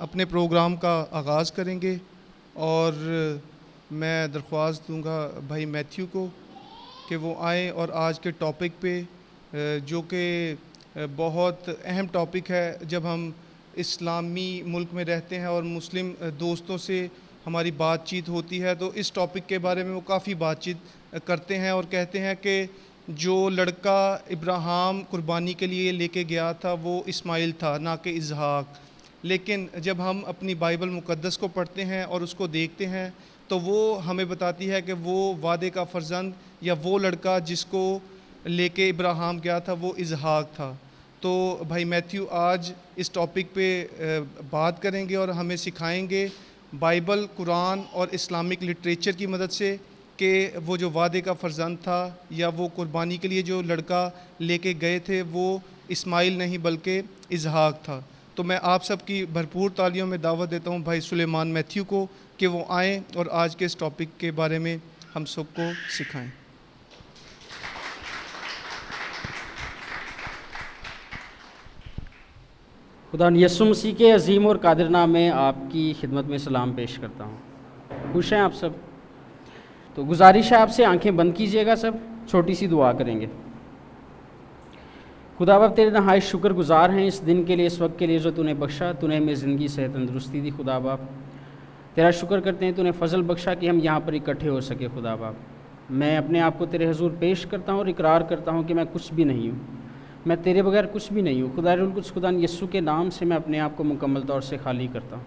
اپنے پروگرام کا آغاز کریں گے اور میں درخواست دوں گا بھائی میتھیو کو کہ وہ آئیں اور آج کے ٹاپک پہ جو کہ بہت اہم ٹاپک ہے، جب ہم اسلامی ملک میں رہتے ہیں اور مسلم دوستوں سے ہماری بات چیت ہوتی ہے تو اس ٹاپک کے بارے میں وہ کافی بات چیت کرتے ہیں اور کہتے ہیں کہ جو لڑکا ابراہیم قربانی کے لیے لے کے گیا تھا وہ اسماعیل تھا، نہ کہ اسحاق۔ لیکن جب ہم اپنی بائبل مقدس کو پڑھتے ہیں اور اس کو دیکھتے ہیں تو وہ ہمیں بتاتی ہے کہ وہ وعدے کا فرزند یا وہ لڑکا جس کو لے کے ابراہیم گیا تھا وہ اسحاق تھا۔ تو بھائی میتھیو آج اس ٹاپک پہ بات کریں گے اور ہمیں سکھائیں گے بائبل، قرآن اور اسلامک لٹریچر کی مدد سے کہ وہ جو وعدے کا فرزند تھا یا وہ قربانی کے لیے جو لڑکا لے کے گئے تھے وہ اسماعیل نہیں بلکہ اسحاق تھا۔ تو میں آپ سب کی بھرپور تالیوں میں دعوت دیتا ہوں بھائی سلیمان میتھیو کو کہ وہ آئیں اور آج کے اس ٹاپک کے بارے میں ہم سب کو سکھائیں۔ خدا یسوع مسیح کے عظیم اور قادر نام میں آپ کی خدمت میں سلام پیش کرتا ہوں۔ خوش ہیں آپ سب؟ تو گزارش ہے آپ سے آنکھیں بند کیجئے گا، سب چھوٹی سی دعا کریں گے۔ خدا باپ تیرے نہایت شکر گزار ہیں اس دن کے لیے، اس وقت کے لیے جو تو نے بخشا، تو نے ہمیں زندگی صحت تندرستی دی۔ خدا باپ تیرا شکر کرتے ہیں تو نے فضل بخشا کہ ہم یہاں پر اکٹھے ہو سکے۔ خدا باپ میں اپنے آپ کو تیرے حضور پیش کرتا ہوں اور اقرار کرتا ہوں کہ میں کچھ بھی نہیں ہوں، میں تیرے بغیر کچھ بھی نہیں ہوں۔ خدا روح القدس خدا یسوع کے نام سے میں اپنے آپ کو مکمل طور سے خالی کرتا ہوں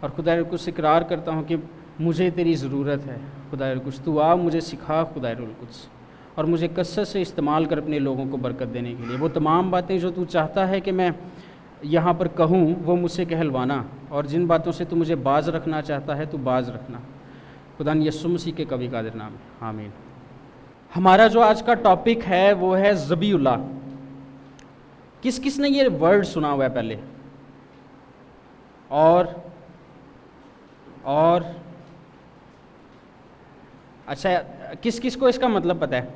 اور خدا روح القدس اقرار کرتا ہوں کہ مجھے تیری ضرورت ہے۔ خدا روح القدس تو آ مجھے سکھا، خدا روح القدس، اور مجھے کثرت سے استعمال کر اپنے لوگوں کو برکت دینے کے لیے۔ وہ تمام باتیں جو تو چاہتا ہے کہ میں یہاں پر کہوں وہ مجھ سے کہلوانا، اور جن باتوں سے تو مجھے باز رکھنا چاہتا ہے تو باز رکھنا۔ خدا یسوع مسیح کے قوی قادر نام ہے، آمین۔ ہمارا جو آج کا ٹاپک ہے وہ ہے ذبیح اللہ۔ کس کس نے یہ ورڈ سنا ہوا ہے پہلے؟ اور اچھا، کس کس کو اس کا مطلب پتہ ہے؟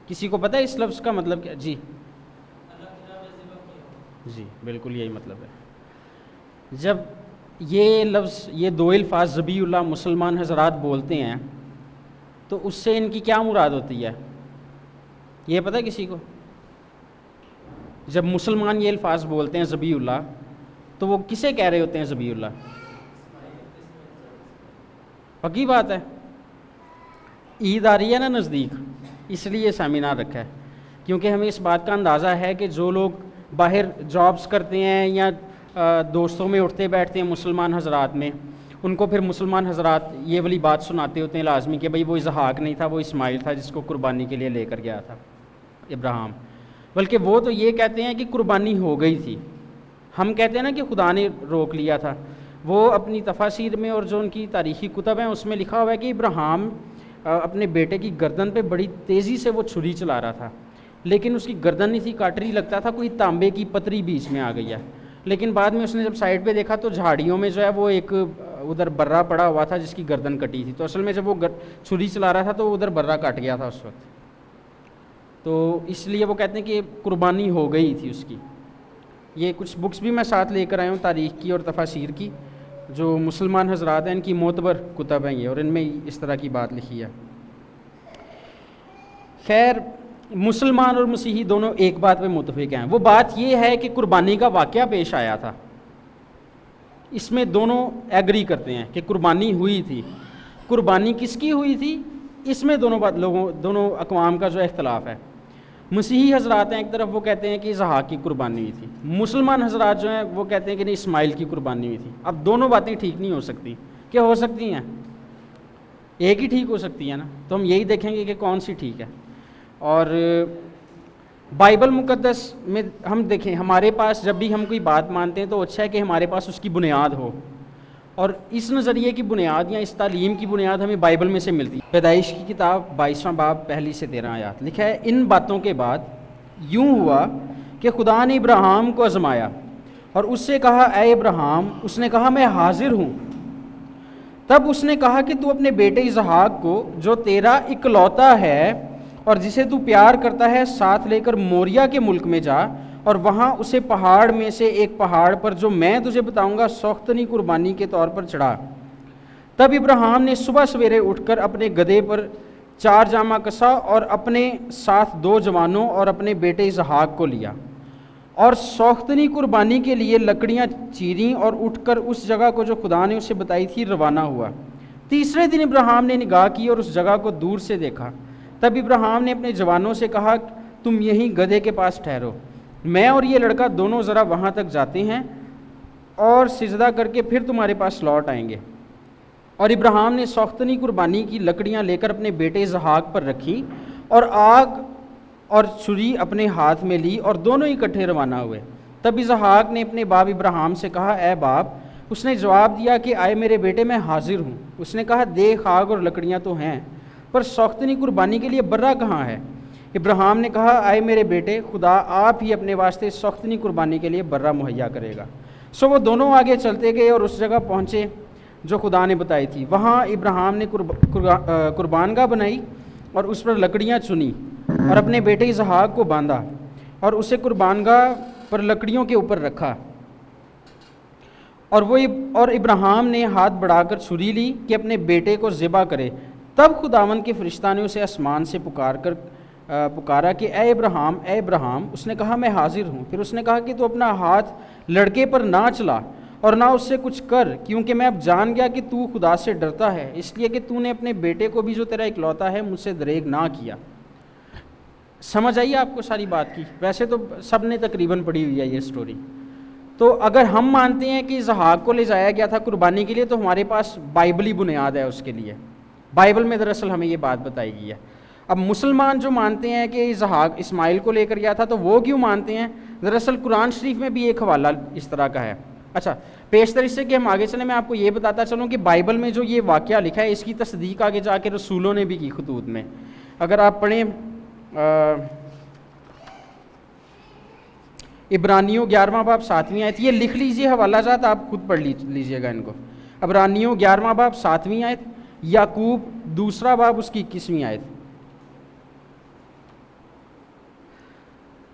کسی کو پتہ ہے اس لفظ کا مطلب کیا؟ جی جی بالکل یہی مطلب ہے۔ جب یہ لفظ، یہ دو الفاظ ذبیح اللہ مسلمان حضرات بولتے ہیں تو اس سے ان کی کیا مراد ہوتی ہے؟ یہ پتہ ہے کسی کو؟ جب مسلمان یہ الفاظ بولتے ہیں ذبیح اللہ تو وہ کسے کہہ رہے ہوتے ہیں ذبیح اللہ؟ پکی بات ہے، عید آ رہی ہے نا نزدیک، اس لیے سیمینار رکھا ہے، کیونکہ ہمیں اس بات کا اندازہ ہے کہ جو لوگ باہر جابز کرتے ہیں یا دوستوں میں اٹھتے بیٹھتے ہیں مسلمان حضرات میں، ان کو پھر مسلمان حضرات یہ والی بات سناتے ہوتے ہیں لازمی کہ بھئی وہ اسحاق نہیں تھا، وہ اسماعیل تھا جس کو قربانی کے لیے لے کر گیا تھا ابراہیم۔ بلکہ وہ تو یہ کہتے ہیں کہ قربانی ہو گئی تھی، ہم کہتے ہیں نا کہ خدا نے روک لیا تھا۔ وہ اپنی تفاسیر میں اور جو ان کی تاریخی کتب ہیں اس میں لکھا ہوا ہے کہ ابراہیم اپنے بیٹے کی گردن پہ بڑی تیزی سے وہ چھری چلا رہا تھا، لیکن اس کی گردن نہیں تھی کاٹ رہی، لگتا تھا کوئی تانبے کی پتری بیچ میں آ گئی ہے۔ لیکن بعد میں اس نے جب سائڈ پہ دیکھا تو جھاڑیوں میں جو ہے وہ ایک ادھر برہ پڑا ہوا تھا جس کی گردن کٹی تھی، تو اصل میں جب وہ چھری چلا رہا تھا تو ادھر برہ کٹ گیا تھا اس وقت، تو اس لیے وہ کہتے ہیں کہ قربانی ہو گئی تھی اس کی۔ یہ کچھ بکس بھی میں ساتھ لے کر آیا ہوں تاریخ کی اور تفاسیر کی، جو مسلمان حضرات ہیں ان کی معتبر کتب ہیں یہ، اور ان میں اس طرح کی بات لکھی ہے۔ خیر، مسلمان اور مسیحی دونوں ایک بات پہ متفق ہیں، وہ بات یہ ہے کہ قربانی کا واقعہ پیش آیا تھا، اس میں دونوں ایگری کرتے ہیں کہ قربانی ہوئی تھی۔ قربانی کس کی ہوئی تھی اس میں دونوں اقوام کا جو اختلاف ہے۔ مسیحی حضرات ہیں ایک طرف وہ کہتے ہیں کہ اسحاق کی قربانی ہوئی تھی، مسلمان حضرات جو ہیں وہ کہتے ہیں کہ نہیں اسماعیل کی قربانی ہوئی تھی۔ اب دونوں باتیں ٹھیک نہیں ہو سکتی، کیا ہو سکتی ہیں؟ ایک ہی ٹھیک ہو سکتی ہے نا، تو ہم یہی دیکھیں گے کہ کون سی ٹھیک ہے۔ اور بائبل مقدس میں ہم دیکھیں، ہمارے پاس جب بھی ہم کوئی بات مانتے ہیں تو اچھا ہے کہ ہمارے پاس اس کی بنیاد ہو، اور اس نظریے کی بنیاد یا اس تعلیم کی بنیاد ہمیں بائبل میں سے ملتی ہے۔ پیدائش کی کتاب 22واں باب 1 سے 13 آیات لکھا ہے، ان باتوں کے بعد یوں ہوا کہ خدا نے ابراہیم کو آزمایا اور اس سے کہا اے ابراہیم، اس نے کہا میں حاضر ہوں۔ تب اس نے کہا کہ تو اپنے بیٹے اسحاق کو جو تیرا اکلوتا ہے اور جسے تو پیار کرتا ہے ساتھ لے کر موریا کے ملک میں جا اور وہاں اسے پہاڑ میں سے ایک پہاڑ پر جو میں تجھے بتاؤں گا سوختنی قربانی کے طور پر چڑھا۔ تب ابراہیم نے صبح سویرے اٹھ کر اپنے گدھے پر 4 جامہ کسا اور اپنے ساتھ 2 جوانوں اور اپنے بیٹے اسحاق کو لیا اور سوختنی قربانی کے لیے لکڑیاں چیریں اور اٹھ کر اس جگہ کو جو خدا نے اسے بتائی تھی روانہ ہوا۔ تیسرے دن ابراہیم نے نگاہ کی اور اس جگہ کو دور سے دیکھا۔ تب ابراہیم نے اپنے جوانوں سے کہا تم یہیں گدھے کے پاس ٹھہرو، میں اور یہ لڑکا دونوں ذرا وہاں تک جاتے ہیں اور سجدہ کر کے پھر تمہارے پاس لوٹ آئیں گے۔ اور ابراہیم نے سوختنی قربانی کی لکڑیاں لے کر اپنے بیٹے اسحاق پر رکھی اور آگ اور چھری اپنے ہاتھ میں لی اور دونوں اکٹھے روانہ ہوئے۔ تب اسحاق نے اپنے باپ ابراہیم سے کہا اے باپ۔ اس نے جواب دیا کہ آئے میرے بیٹے میں حاضر ہوں۔ اس نے کہا دیکھ آگ اور لکڑیاں تو ہیں پر سوختنی قربانی کے لیے برہ کہاں ہے؟ ابراہیم نے کہا آئے میرے بیٹے، خدا آپ ہی اپنے واسطے سوختنی قربانی کے لیے برہ مہیا کرے گا۔ سو وہ دونوں آگے چلتے گئے اور اس جگہ پہنچے جو خدا نے بتائی تھی۔ وہاں ابراہیم نے قربان گاہ بنائی اور اس پر لکڑیاں چنی اور اپنے بیٹے اسحاق کو باندھا اور اسے قربان گاہ پر لکڑیوں کے اوپر رکھا۔ اور ابراہیم نے ہاتھ بڑھا کر چھری لی کہ اپنے بیٹے کو ذبح کرے۔ تب خداوند کے فرشتہ نے اسے آسمان سے پکارا کہ اے ابراہیم اے ابراہیم۔ اس نے کہا میں حاضر ہوں۔ پھر اس نے کہا کہ تو اپنا ہاتھ لڑکے پر نہ چلا اور نہ اس سے کچھ کر، کیونکہ میں اب جان گیا کہ تو خدا سے ڈرتا ہے، اس لیے کہ تو نے اپنے بیٹے کو بھی جو تیرا اکلوتا ہے مجھ سے دریغ نہ کیا۔ سمجھ آئیے آپ کو ساری بات کی؟ ویسے تو سب نے تقریباً پڑھی ہوئی ہے یہ سٹوری۔ تو اگر ہم مانتے ہیں کہ اسحاق کو لے جایا گیا تھا قربانی کے لیے تو ہمارے پاس بائبلی بنیاد ہے اس کے لیے۔ بائبل میں دراصل ہمیں یہ بات بتائی گئی ہے۔ اب مسلمان جو مانتے ہیں کہ اسحاق اسماعیل کو لے کر گیا تھا تو وہ کیوں مانتے ہیں؟ دراصل قرآن شریف میں بھی ایک حوالہ اس طرح کا ہے۔ اچھا، پیشتر اس سے کہ ہم آگے چلیں میں آپ کو یہ بتاتا چلوں کہ بائبل میں جو یہ واقعہ لکھا ہے اس کی تصدیق آگے جا کے رسولوں نے بھی کی خطوط میں۔ اگر آپ پڑھیں عبرانیوں 11واں باب 7ویں آیت، یہ لکھ لیجئے حوالہ جات، آپ خود پڑھ لیجئے گا ان کو۔ عبرانیوں 11واں باب 7ویں آیت، یعقوب 2 باب اس کی 21ویں آیت۔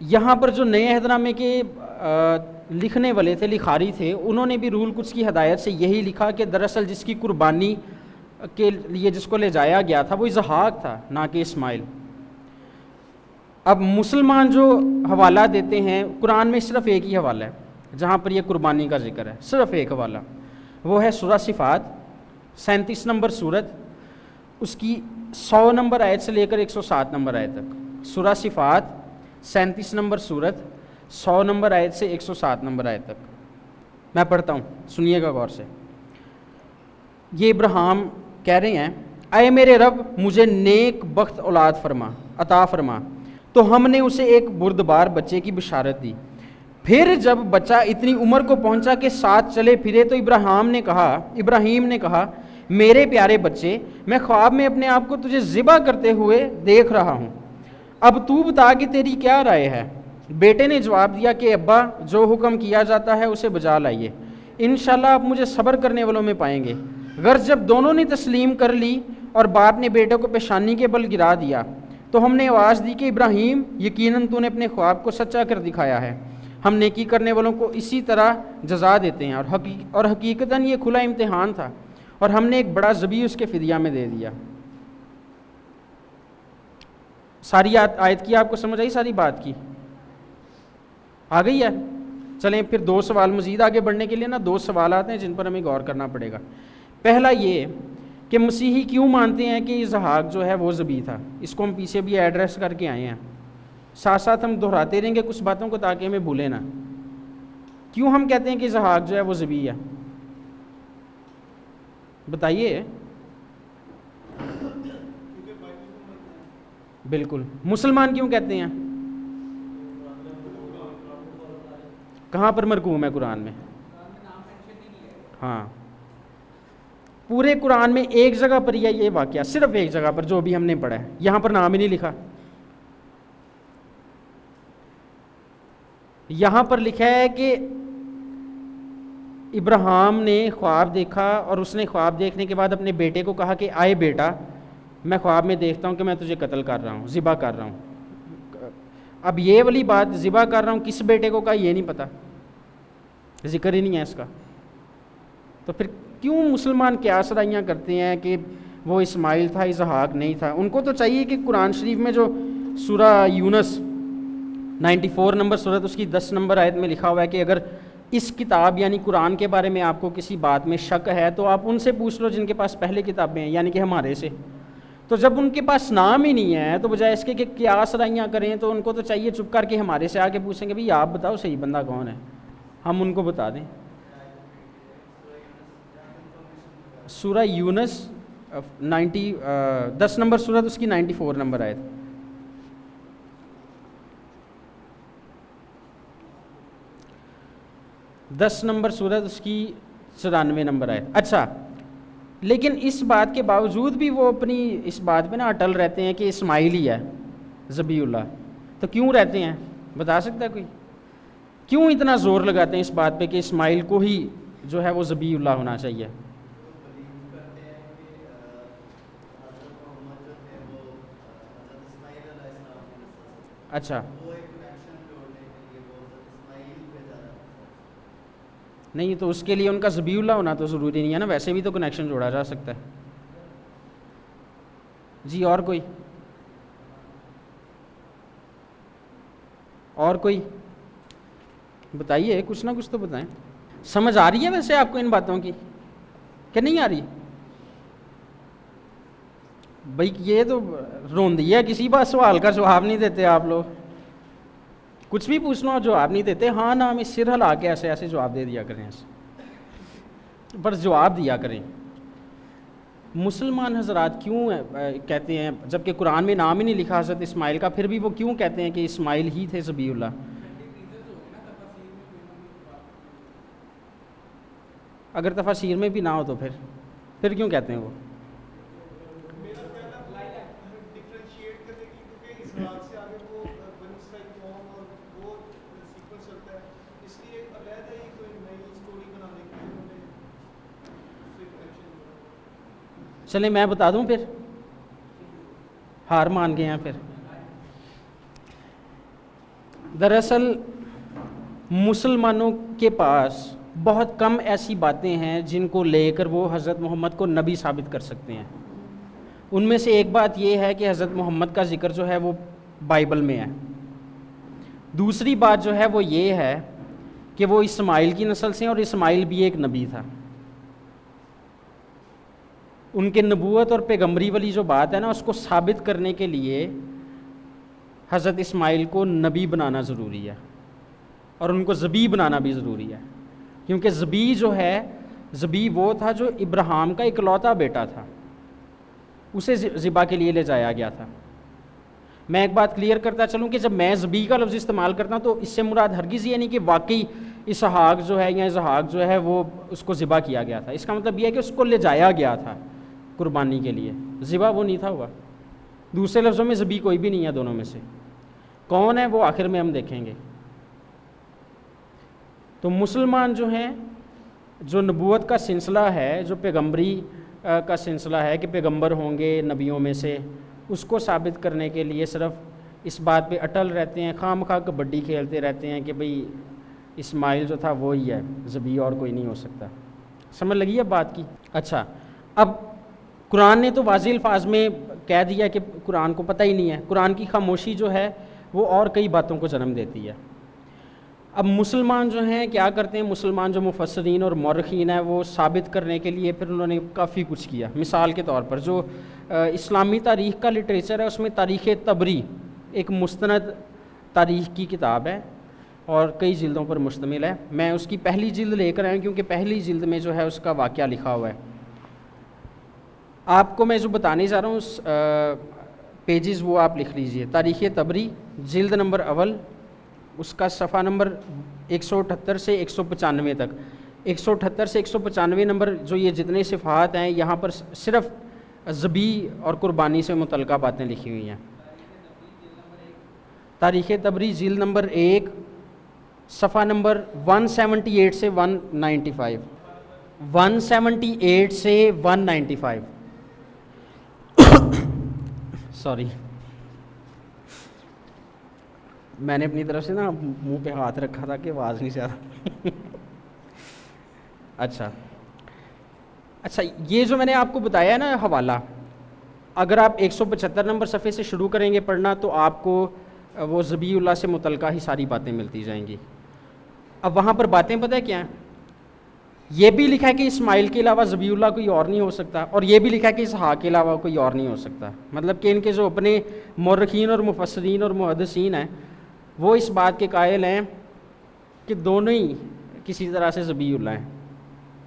یہاں پر جو نئے عہد نامے کے لکھنے والے تھے، لکھاری تھے، انہوں نے بھی روح القدس کی ہدایت سے یہی لکھا کہ دراصل جس کی قربانی کے لیے جس کو لے جایا گیا تھا وہ اسحاق تھا، نہ کہ اسماعیل۔ اب مسلمان جو حوالہ دیتے ہیں، قرآن میں صرف ایک ہی حوالہ ہے جہاں پر یہ قربانی کا ذکر ہے، صرف ایک حوالہ، وہ ہے سورہ صفات 37 نمبر سورت، اس کی 100 نمبر آیت سے لے کر 107 نمبر آیت تک۔ سورہ صفات 37 نمبر سورت 100 نمبر آیت سے 107 نمبر آیت تک میں پڑھتا ہوں، سنیے گا غور سے۔ یہ ابراہیم کہہ رہے ہیں اے میرے رب مجھے نیک بخت اولاد عطا فرما، تو ہم نے اسے ایک بردبار بچے کی بشارت دی۔ پھر جب بچہ اتنی عمر کو پہنچا کہ ساتھ چلے پھرے تو ابراہیم نے کہا میرے پیارے بچے، میں خواب میں اپنے آپ کو تجھے ذبح کرتے ہوئے دیکھ رہا ہوں، اب تو بتا کہ تیری کیا رائے ہے؟ بیٹے نے جواب دیا کہ ابا جو حکم کیا جاتا ہے اسے بجا لائیے، انشاءاللہ آپ مجھے صبر کرنے والوں میں پائیں گے۔ غرض جب دونوں نے تسلیم کر لی اور باپ نے بیٹے کو پیشانی کے بل گرا دیا تو ہم نے آواز دی کہ ابراہیم یقیناً تو نے اپنے خواب کو سچا کر دکھایا ہے، ہم نیکی کرنے والوں کو اسی طرح جزا دیتے ہیں، اور حقیقتاً یہ کھلا امتحان تھا اور ہم نے ایک بڑا ذبیح اس کے فدیہ میں دے دیا۔ ساری آیت کی آپ کو سمجھ آئی؟ ساری بات کی آ گئی ہے؟ چلیں پھر 2 سوال مزید آگے بڑھنے کے لیے 2 سوالات ہیں جن پر ہمیں غور کرنا پڑے گا۔ پہلا یہ کہ مسیحی کیوں مانتے ہیں کہ اسحاق جو ہے وہ ذبیح تھا؟ اس کو ہم پیچھے بھی ایڈریس کر کے آئے ہیں، ساتھ ساتھ ہم دہراتے رہیں گے کچھ باتوں کو تاکہ ہمیں بھولیں نہ۔ کیوں ہم کہتے ہیں کہ اسحاق جو ہے وہ ذبیح ہے؟ بتائیے۔ بالکل۔ مسلمان کیوں کہتے ہیں؟ کہاں پر مرقوم ہے قرآن میں؟ ہاں، پورے قرآن میں ایک جگہ پر یہ واقعہ، صرف ایک جگہ پر جو بھی ہم نے پڑھا ہے، یہاں پر نام ہی نہیں لکھا۔ یہاں پر لکھا ہے کہ ابراہیم نے خواب دیکھا اور اس نے خواب دیکھنے کے بعد اپنے بیٹے کو کہا کہ آئے بیٹا، میں خواب میں دیکھتا ہوں کہ میں تجھے قتل کر رہا ہوں، ذبح کر رہا ہوں۔ اب یہ والی بات ذبح کر رہا ہوں کس بیٹے کو کا یہ نہیں پتہ, ذکر ہی نہیں ہے اس کا. تو پھر کیوں مسلمان قیاس رائیاں کرتے ہیں کہ وہ اسماعیل تھا اسحاق نہیں تھا؟ ان کو تو چاہیے کہ قرآن شریف میں جو سورہ یونس 94 نمبر صورت اس کی 10 نمبر آیت میں لکھا ہوا ہے کہ اگر اس کتاب یعنی قرآن کے بارے میں آپ کو کسی بات میں شک ہے تو آپ ان سے پوچھ لو جن کے پاس پہلے کتابیں ہیں, یعنی کہ ہمارے سے. تو جب ان کے پاس نام ہی نہیں ہے تو بجائے اس کے کہ قیاس رائیاں کریں تو ان کو تو چاہیے چپ کر کے ہمارے سے آ کے پوچھیں گے بھئی آپ بتاؤ صحیح بندہ کون ہے, ہم ان کو بتا دیں. سورہ یونس 10 نمبر صورت اس کی 94 نمبر آیت. دس نمبر صورت اس کی 94 نمبر آیت. اچھا, لیکن اس بات کے باوجود بھی وہ اپنی اس بات پہ نا اٹل رہتے ہیں کہ اسماعیل ہی ہے ذبیح اللہ. تو کیوں رہتے ہیں, بتا سکتا ہے کوئی؟ کیوں اتنا زور لگاتے ہیں اس بات پہ کہ اسماعیل کو ہی جو ہے وہ ذبیح اللہ ہونا چاہیے؟ اچھا, نہیں تو اس کے لیے ان کا ذبیح اللہ ہونا تو ضروری نہیں ہے نا, ویسے بھی تو کنیکشن جوڑا جا سکتا ہے. جی اور کوئی بتائیے, کچھ نہ کچھ تو بتائیں. سمجھ آ رہی ہے ویسے آپ کو ان باتوں کی کہ نہیں آ رہی؟ بھائی یہ تو روندی ہے, کسی بات سوال کا جواب نہیں دیتے آپ لوگ. کچھ بھی پوچھ لو جواب نہیں دیتے, ہاں نہ میں سر ہلا کے ایسے ایسے جواب دے دیا کریں, ایسے پر جواب دیا کریں. مسلمان حضرات کیوں کہتے ہیں, جب کہ قرآن میں نام ہی نہیں لکھا حضرت اسماعیل کا, پھر بھی وہ کیوں کہتے ہیں کہ اسماعیل ہی تھے ذبیح اللہ؟ اگر تفاسیر میں بھی نہ ہو تو پھر کیوں کہتے ہیں وہ؟ چلیں میں بتا دوں, پھر ہار مان گئے ہیں. پھر دراصل مسلمانوں کے پاس بہت کم ایسی باتیں ہیں جن کو لے کر وہ حضرت محمد کو نبی ثابت کر سکتے ہیں. ان میں سے ایک بات یہ ہے کہ حضرت محمد کا ذکر جو ہے وہ بائبل میں ہے. دوسری بات جو ہے وہ یہ ہے کہ وہ اسماعیل کی نسل سے ہیں اور اسماعیل بھی ایک نبی تھا. ان کے نبوت اور پیغمبری والی جو بات ہے نا, اس کو ثابت کرنے کے لیے حضرت اسماعیل کو نبی بنانا ضروری ہے اور ان کو ذبیح بنانا بھی ضروری ہے, کیونکہ ذبیح جو ہے, ذبیح وہ تھا جو ابراہیم کا اکلوتا بیٹا تھا, اسے ذبح کے لیے لے جایا گیا تھا. میں ایک بات کلیئر کرتا چلوں کہ جب میں ذبیح کا لفظ استعمال کرتا ہوں تو اس سے مراد ہرگز یہ نہیں کہ واقعی اسحاق جو ہے یا اسحاق جو ہے وہ اس کو ذبح کیا گیا تھا. اس کا مطلب یہ ہے کہ اس کو لے جایا گیا تھا قربانی کے لیے, ذبح وہ نہیں تھا ہوا. دوسرے لفظوں میں ذبیح کوئی بھی نہیں ہے دونوں میں سے. کون ہے وہ آخر میں ہم دیکھیں گے. تو مسلمان جو ہیں, جو نبوت کا سلسلہ ہے, جو پیغمبری کا سلسلہ ہے کہ پیغمبر ہوں گے نبیوں میں سے, اس کو ثابت کرنے کے لیے صرف اس بات پہ اٹل رہتے ہیں, خواہ مخواہ کبڈی کھیلتے رہتے ہیں کہ بھئی اسماعیل جو تھا وہی ہے ذبیح اور کوئی نہیں ہو سکتا. سمجھ لگی ہے بات کی؟ اچھا, اب قرآن نے تو واضح الفاظ میں کہہ دیا کہ قرآن کو پتہ ہی نہیں ہے. قرآن کی خاموشی جو ہے وہ اور کئی باتوں کو جنم دیتی ہے. اب مسلمان جو ہیں کیا کرتے ہیں, مسلمان جو مفسرین اور مورخین ہیں وہ ثابت کرنے کے لیے پھر انہوں نے کافی کچھ کیا. مثال کے طور پر جو اسلامی تاریخ کا لٹریچر ہے اس میں تاریخ طبری ایک مستند تاریخ کی کتاب ہے اور کئی جلدوں پر مشتمل ہے. میں اس کی پہلی جلد لے کر آیا کیونکہ پہلی جلد میں جو ہے اس کا واقعہ لکھا ہوا ہے. آپ کو میں جو بتانے جا رہا ہوں اس پیجز وہ آپ لکھ لیجئے. تاریخ طبری جلد نمبر اول, اس کا صفحہ نمبر 178 سے 195 تک. 178 سے 195 نمبر جو یہ جتنے صفحات ہیں یہاں پر صرف ذبیح اور قربانی سے متعلقہ باتیں لکھی ہوئی ہیں. تاریخ طبری جلد نمبر 1 صفحہ نمبر 178 سے 195. 178 سے 195 سوری. میں نے اپنی طرف سے نا منہ پہ ہاتھ رکھا تھا کہ آواز نہیں سے آ رہا اچھا یہ جو میں نے آپ کو بتایا ہے نا حوالہ، اگر آپ 175 نمبر صفحے سے شروع کریں گے پڑھنا تو آپ کو وہ ذبیح اللہ سے متعلقہ ہی ساری باتیں ملتی جائیں گی. اب وہاں پر باتیں پتہ ہے کیا ہیں؟ یہ بھی لکھا ہے کہ اسماعیل کے علاوہ ذبیح اللہ کوئی اور نہیں ہو سکتا، اور یہ بھی لکھا ہے کہ اسحاق کے علاوہ کوئی اور نہیں ہو سکتا. مطلب کہ ان کے جو اپنے مورخین اور مفسرین اور محدثین ہیں وہ اس بات کے قائل ہیں کہ دونوں ہی کسی طرح سے ذبیح اللہ ہیں.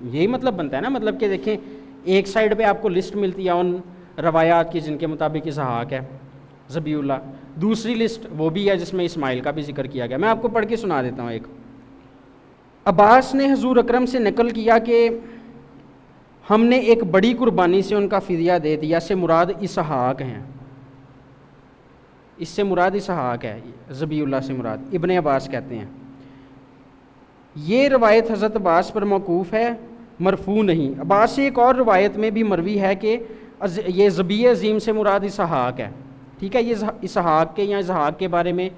یہی مطلب بنتا ہے نا. مطلب کہ دیکھیں ایک سائڈ پہ آپ کو لسٹ ملتی ہے ان روایات کی جن کے مطابق اسحاق ہے ذبیح اللہ، دوسری لسٹ وہ بھی ہے جس میں اسماعیل کا بھی ذکر کیا گیا. میں آپ کو پڑھ کے سنا دیتا ہوں. ایک عباس نے حضور اکرم سے نقل کیا کہ ہم نے ایک بڑی قربانی سے ان کا فدیہ دے دیا، سے مراد اسحاق ہیں. اس سے مراد اسحاق ہے، ذبیح اللہ سے مراد. ابن عباس کہتے ہیں یہ روایت حضرت عباس پر موقوف ہے، مرفوع نہیں. عباس سے ایک اور روایت میں بھی مروی ہے کہ یہ ذبیح عظیم سے مراد اسحاق ہے. ٹھیک ہے، یہ اسحاق کے یا اسحاق کے بارے میں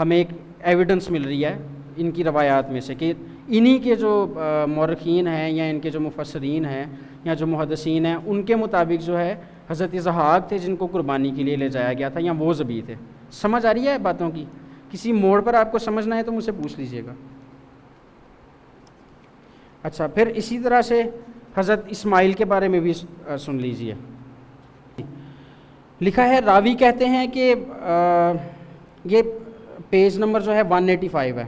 ہمیں ایک ایویڈنس مل رہی ہے ان کی روایات میں سے کہ انہی کے جو مورخین ہیں یا ان کے جو مفسرین ہیں یا جو محدثین ہیں ان کے مطابق جو ہے حضرت اسحاق تھے جن کو قربانی کے لیے لے جایا گیا تھا، یا وہ ذبیح تھے. سمجھ آ رہی ہے باتوں کی؟ کسی موڑ پر آپ کو سمجھنا ہے تو مجھ سے پوچھ لیجئے گا. اچھا پھر اسی طرح سے حضرت اسماعیل کے بارے میں بھی سن لیجئے. لکھا ہے راوی کہتے ہیں کہ یہ پیج نمبر جو ہے 185 ہے.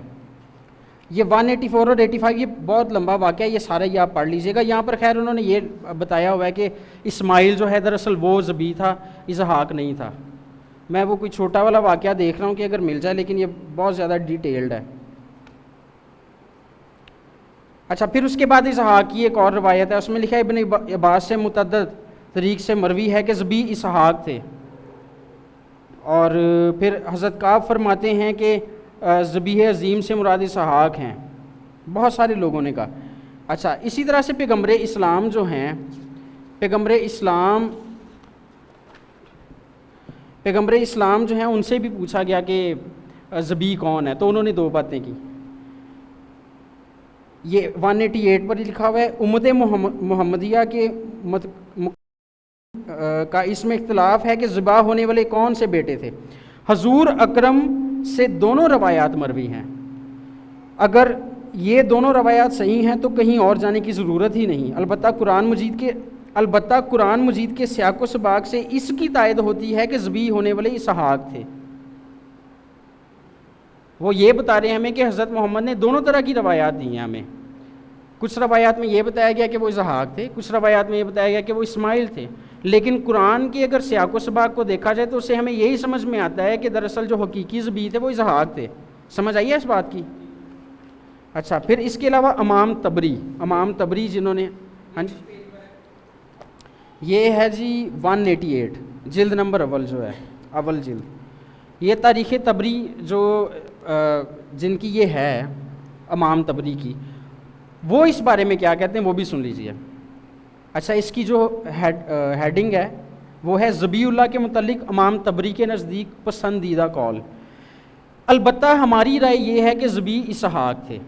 یہ 184 اور 85 یہ بہت لمبا واقعہ ہے، یہ سارا ہی آپ پڑھ لیجئے گا. یہاں پر خیر انہوں نے یہ بتایا ہوا ہے کہ اسماعیل جو ہے دراصل وہ ذبیح تھا، اسحاق نہیں تھا. میں وہ کوئی چھوٹا والا واقعہ دیکھ رہا ہوں کہ اگر مل جائے، لیکن یہ بہت زیادہ ڈیٹیلڈ ہے. اچھا پھر اس کے بعد اسحاق کی ایک اور روایت ہے، اس میں لکھا ہے ابن عباس سے متعدد طریق سے مروی ہے کہ ذبیح اسحاق تھے. اور پھر حضرت کعب فرماتے ہیں کہ ذبیح عظیم سے مراد اسحاق ہیں. بہت سارے لوگوں نے کہا. اچھا اسی طرح سے پیغمبر اسلام جو ہیں، پیغمبر اسلام جو ہیں ان سے بھی پوچھا گیا کہ ذبیح کون ہے، تو انہوں نے دو باتیں کی. یہ 188 پر ہی لکھا ہوا ہے امت محمدیہ کے کا اس میں اختلاف ہے کہ ذبح ہونے والے کون سے بیٹے تھے. حضور اکرم سے دونوں روایات مروی ہیں. اگر یہ دونوں روایات صحیح ہیں تو کہیں اور جانے کی ضرورت ہی نہیں. البتہ قرآن مجید کے سیاق و سباق سے اس کی تائید ہوتی ہے کہ ذبیح ہونے والے اسحاق تھے. وہ یہ بتا رہے ہیں ہمیں کہ حضرت محمد نے دونوں طرح کی روایات دی ہیں ہمیں. کچھ روایات میں یہ بتایا گیا کہ وہ اسحاق تھے، کچھ روایات میں یہ بتایا گیا کہ وہ اسماعیل تھے. لیکن قرآن کے اگر سیاق و سباق کو دیکھا جائے تو اس سے ہمیں یہی سمجھ میں آتا ہے کہ دراصل جو حقیقی ذبیح تھے وہ اسحاق تھے. سمجھ آئی ہے اس بات کی؟ اچھا پھر اس کے علاوہ امام تبری جنہوں نے، ہاں جی یہ ہے جی 188 جلد نمبر اول جو ہے، اول جلد. یہ تاریخ تبری جو جن کی یہ ہے امام تبری کی، وہ اس بارے میں کیا کہتے ہیں وہ بھی سن لیجیے. اچھا اس کی جو ہیڈنگ ہے وہ ہے ذبیح اللہ کے متعلق امام تبری کے نزدیک پسندیدہ قول. البتہ ہماری رائے یہ ہے کہ ذبیح اسحاق تھے.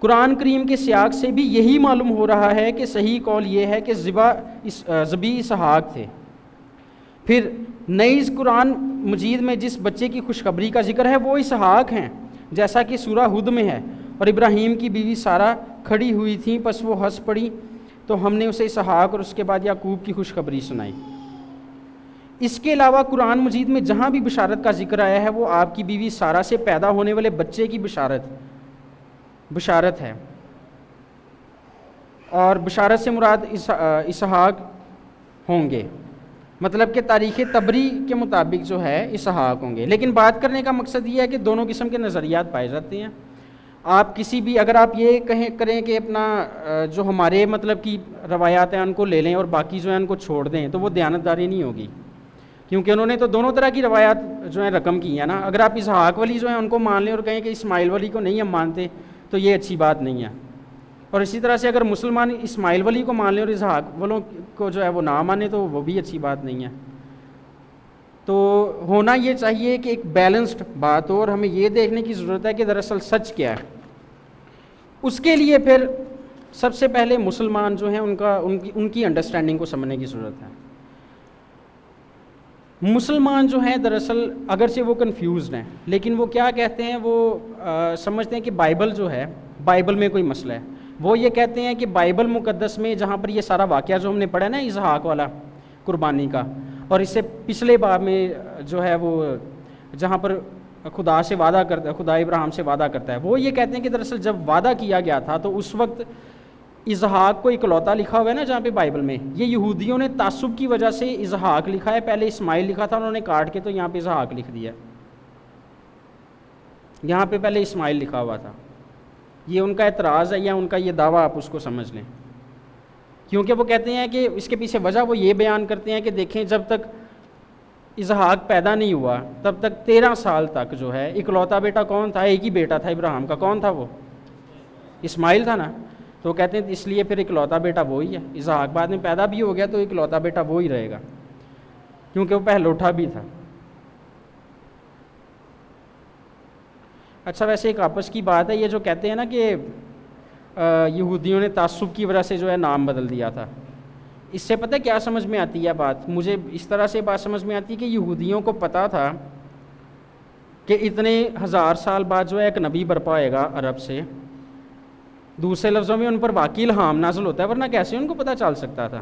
قرآن کریم کے سیاق سے بھی یہی معلوم ہو رہا ہے کہ صحیح قول یہ ہے کہ ذبیح اسحاق تھے. پھر نیز قرآن مجید میں جس بچے کی خوشخبری کا ذکر ہے وہ اسحاق ہیں، جیسا کہ سورہ ہود میں ہے. اور ابراہیم کی بیوی سارہ کھڑی ہوئی تھیں، پس وہ ہنس پڑی تو ہم نے اسے اسحاق اور اس کے بعد یعقوب کی خوشخبری سنائی. اس کے علاوہ قرآن مجید میں جہاں بھی بشارت کا ذکر آیا ہے وہ آپ کی بیوی سارہ سے پیدا ہونے والے بچے کی بشارت ہے. اور بشارت سے مراد اسحاق ہوں گے. مطلب کہ تاریخ تبری کے مطابق جو ہے اسحاق ہوں گے. لیکن بات کرنے کا مقصد یہ ہے کہ دونوں قسم کے نظریات پائے جاتے ہیں. آپ کسی بھی اگر آپ یہ کریں کہ اپنا جو ہمارے مطلب کی روایات ہیں ان کو لے لیں اور باقی جو ہیں ان کو چھوڑ دیں تو وہ دیانتداری نہیں ہوگی، کیونکہ انہوں نے تو دونوں طرح کی روایات جو ہیں رقم کی ہیں نا. اگر آپ اسحاق والی جو ہیں ان کو مان لیں اور کہیں کہ اسماعیل والی کو نہیں ہم مانتے تو یہ اچھی بات نہیں ہے. اور اسی طرح سے اگر مسلمان اسماعیل ولی کو مان لیں اور اسحاق والوں کو جو ہے وہ نہ مانے تو وہ بھی اچھی بات نہیں ہے. تو ہونا یہ چاہیے کہ ایک بیلنسڈ بات ہو، اور ہمیں یہ دیکھنے کی ضرورت ہے کہ دراصل سچ کیا ہے۔ اس کے لیے پھر سب سے پہلے مسلمان جو ہیں ان کی انڈرسٹینڈنگ کو سمجھنے کی ضرورت ہے۔ مسلمان جو ہیں دراصل اگرچہ وہ کنفیوزڈ ہیں، لیکن وہ کیا کہتے ہیں، وہ سمجھتے ہیں کہ بائبل جو ہے، بائبل میں کوئی مسئلہ ہے۔ وہ یہ کہتے ہیں کہ بائبل مقدس میں جہاں پر یہ سارا واقعہ جو ہم نے پڑھا نا اسحاق والا قربانی کا، اور اس سے پچھلے باب میں جو ہے وہ جہاں پر خدا سے وعدہ کرتا ہے، خدا ابراہیم سے وعدہ کرتا ہے، وہ یہ کہتے ہیں کہ دراصل جب وعدہ کیا گیا تھا تو اس وقت اسحاق کو اکلوتا لکھا ہوا ہے نا جہاں پہ بائبل میں، یہ یہودیوں نے تعصب کی وجہ سے اسحاق لکھا ہے، پہلے اسماعیل لکھا تھا، انہوں نے کاٹ کے تو یہاں پہ اسحاق لکھ دیا، یہاں پہ پہلے اسماعیل لکھا ہوا تھا۔ یہ ان کا اعتراض ہے یا ان کا یہ دعویٰ، آپ اس کو سمجھ لیں، کیونکہ وہ کہتے ہیں کہ اس کے پیچھے وجہ وہ یہ بیان کرتے ہیں کہ دیکھیں جب تک اسحاق پیدا نہیں ہوا تب تک 13 سال تک جو ہے اکلوتا بیٹا کون تھا؟ ایک ہی بیٹا تھا ابراہیم کا، کون تھا وہ؟ اسماعیل تھا نا۔ تو کہتے ہیں اس لیے پھر اکلوتا بیٹا وہی ہے، اسحاق بعد میں پیدا بھی ہو گیا تو اکلوتا بیٹا وہی رہے گا، کیونکہ وہ پہلوٹا بھی تھا۔ اچھا ویسے ایک آپس کی بات ہے، یہ جو کہتے ہیں نا کہ یہودیوں نے تعصب کی وجہ سے جو ہے نام بدل دیا تھا، اس سے پتہ کیا سمجھ میں آتی ہے بات؟ مجھے اس طرح سے بات سمجھ میں آتی ہے کہ یہودیوں کو پتہ تھا کہ اتنے 1000 سال بعد جو ہے ایک نبی برپا ہوئے گا عرب سے، دوسرے لفظوں میں ان پر واقعی الہام نازل ہوتا ہے، ورنہ کیسے ان کو پتہ چل سکتا تھا؟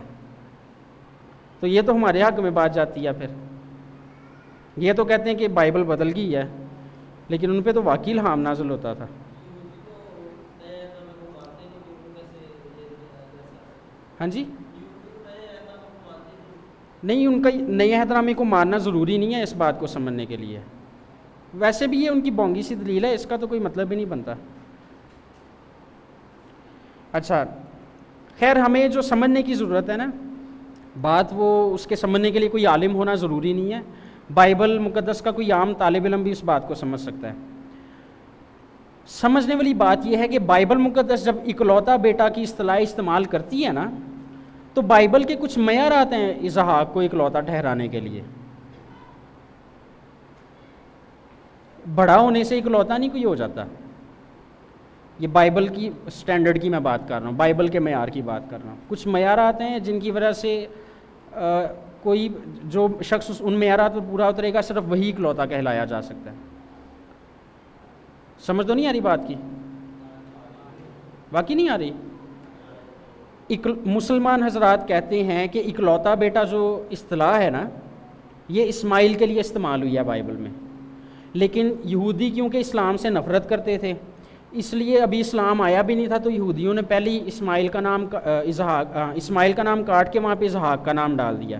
تو یہ تو ہمارے حق میں بات جاتی ہے۔ پھر یہ تو کہتے ہیں کہ بائبل بدل گئی ہے، لیکن ان پہ تو واقعی الہام نازل ہوتا تھا۔ ہاں جی، نہیں، ان کا نئے عہد نامے کو ماننا ضروری نہیں ہے اس بات کو سمجھنے کے لیے، ویسے بھی یہ ان کی بونگی سی دلیل ہے، اس کا تو کوئی مطلب ہی نہیں بنتا۔ اچھا خیر، ہمیں جو سمجھنے کی ضرورت ہے نا بات، وہ اس کے سمجھنے کے لیے کوئی عالم ہونا ضروری نہیں ہے، بائبل مقدس کا کوئی عام طالب علم بھی اس بات کو سمجھ سکتا ہے۔ سمجھنے والی بات یہ ہے کہ بائبل مقدس جب اکلوتا بیٹا کی اصطلاح استعمال کرتی ہے نا، تو بائبل کے کچھ معیارات ہیں اسحاق کو اکلوتا ٹھہرانے کے لیے۔ بڑا ہونے سے اکلوتا نہیں کوئی ہو جاتا، یہ بائبل کی سٹینڈرڈ کی میں بات کر رہا ہوں، بائبل کے معیار کی بات کر رہا ہوں۔ کچھ معیارات ہیں جن کی وجہ سے کوئی جو شخص ان معیارات پر پورا اترے گا صرف وہی اکلوتا کہلایا جا سکتا ہے۔ سمجھ تو نہیں آ رہی بات کی؟ واقعی نہیں آ رہی؟ مسلمان حضرات کہتے ہیں کہ اکلوتا بیٹا جو اصطلاح ہے نا، یہ اسماعیل کے لیے استعمال ہوئی ہے بائبل میں، لیکن یہودی کیونکہ اسلام سے نفرت کرتے تھے، اس لیے ابھی اسلام آیا بھی نہیں تھا، تو یہودیوں نے پہلے ہی اسماعیل کا نام کاٹ کے وہاں پہ اسحاق کا نام ڈال دیا۔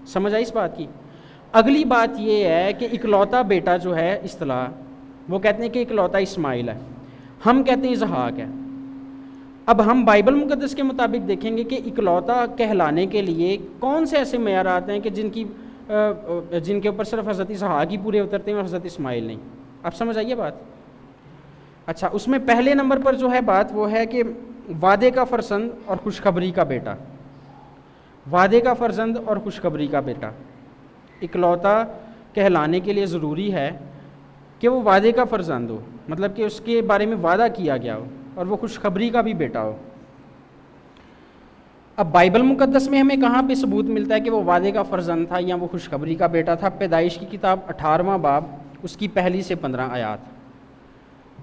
سمجھ آئی اس بات کی؟ اگلی بات یہ ہے کہ اکلوتا بیٹا جو ہے اصطلاح، وہ کہتے ہیں کہ اکلوتا اسماعیل ہے، ہم کہتے ہیں اسحاق ہے۔ اب ہم بائبل مقدس کے مطابق دیکھیں گے کہ اکلوتا کہلانے کے لیے کون سے ایسے معیارات ہیں کہ جن کے اوپر صرف حضرت اسحاق ہی پورے اترتے ہیں اور حضرت اسماعیل نہیں۔ اب سمجھ آئیے بات؟ اچھا، اس میں پہلے نمبر پر جو ہے بات وہ ہے کہ وعدے کا فرزند اور خوشخبری کا بیٹا، وعدے کا فرزند اور خوشخبری کا بیٹا اکلوتا کہلانے کے لیے ضروری ہے کہ وہ وعدے کا فرزند ہو، مطلب کہ اس کے بارے میں وعدہ کیا گیا ہو، اور وہ خوشخبری کا بھی بیٹا ہو۔ اب بائبل مقدس میں ہمیں کہاں پہ ثبوت ملتا ہے کہ وہ وعدے کا فرزند تھا یا وہ خوشخبری کا بیٹا تھا؟ پیدائش کی کتاب 18واں باب اس کی 1 سے 15 آیات،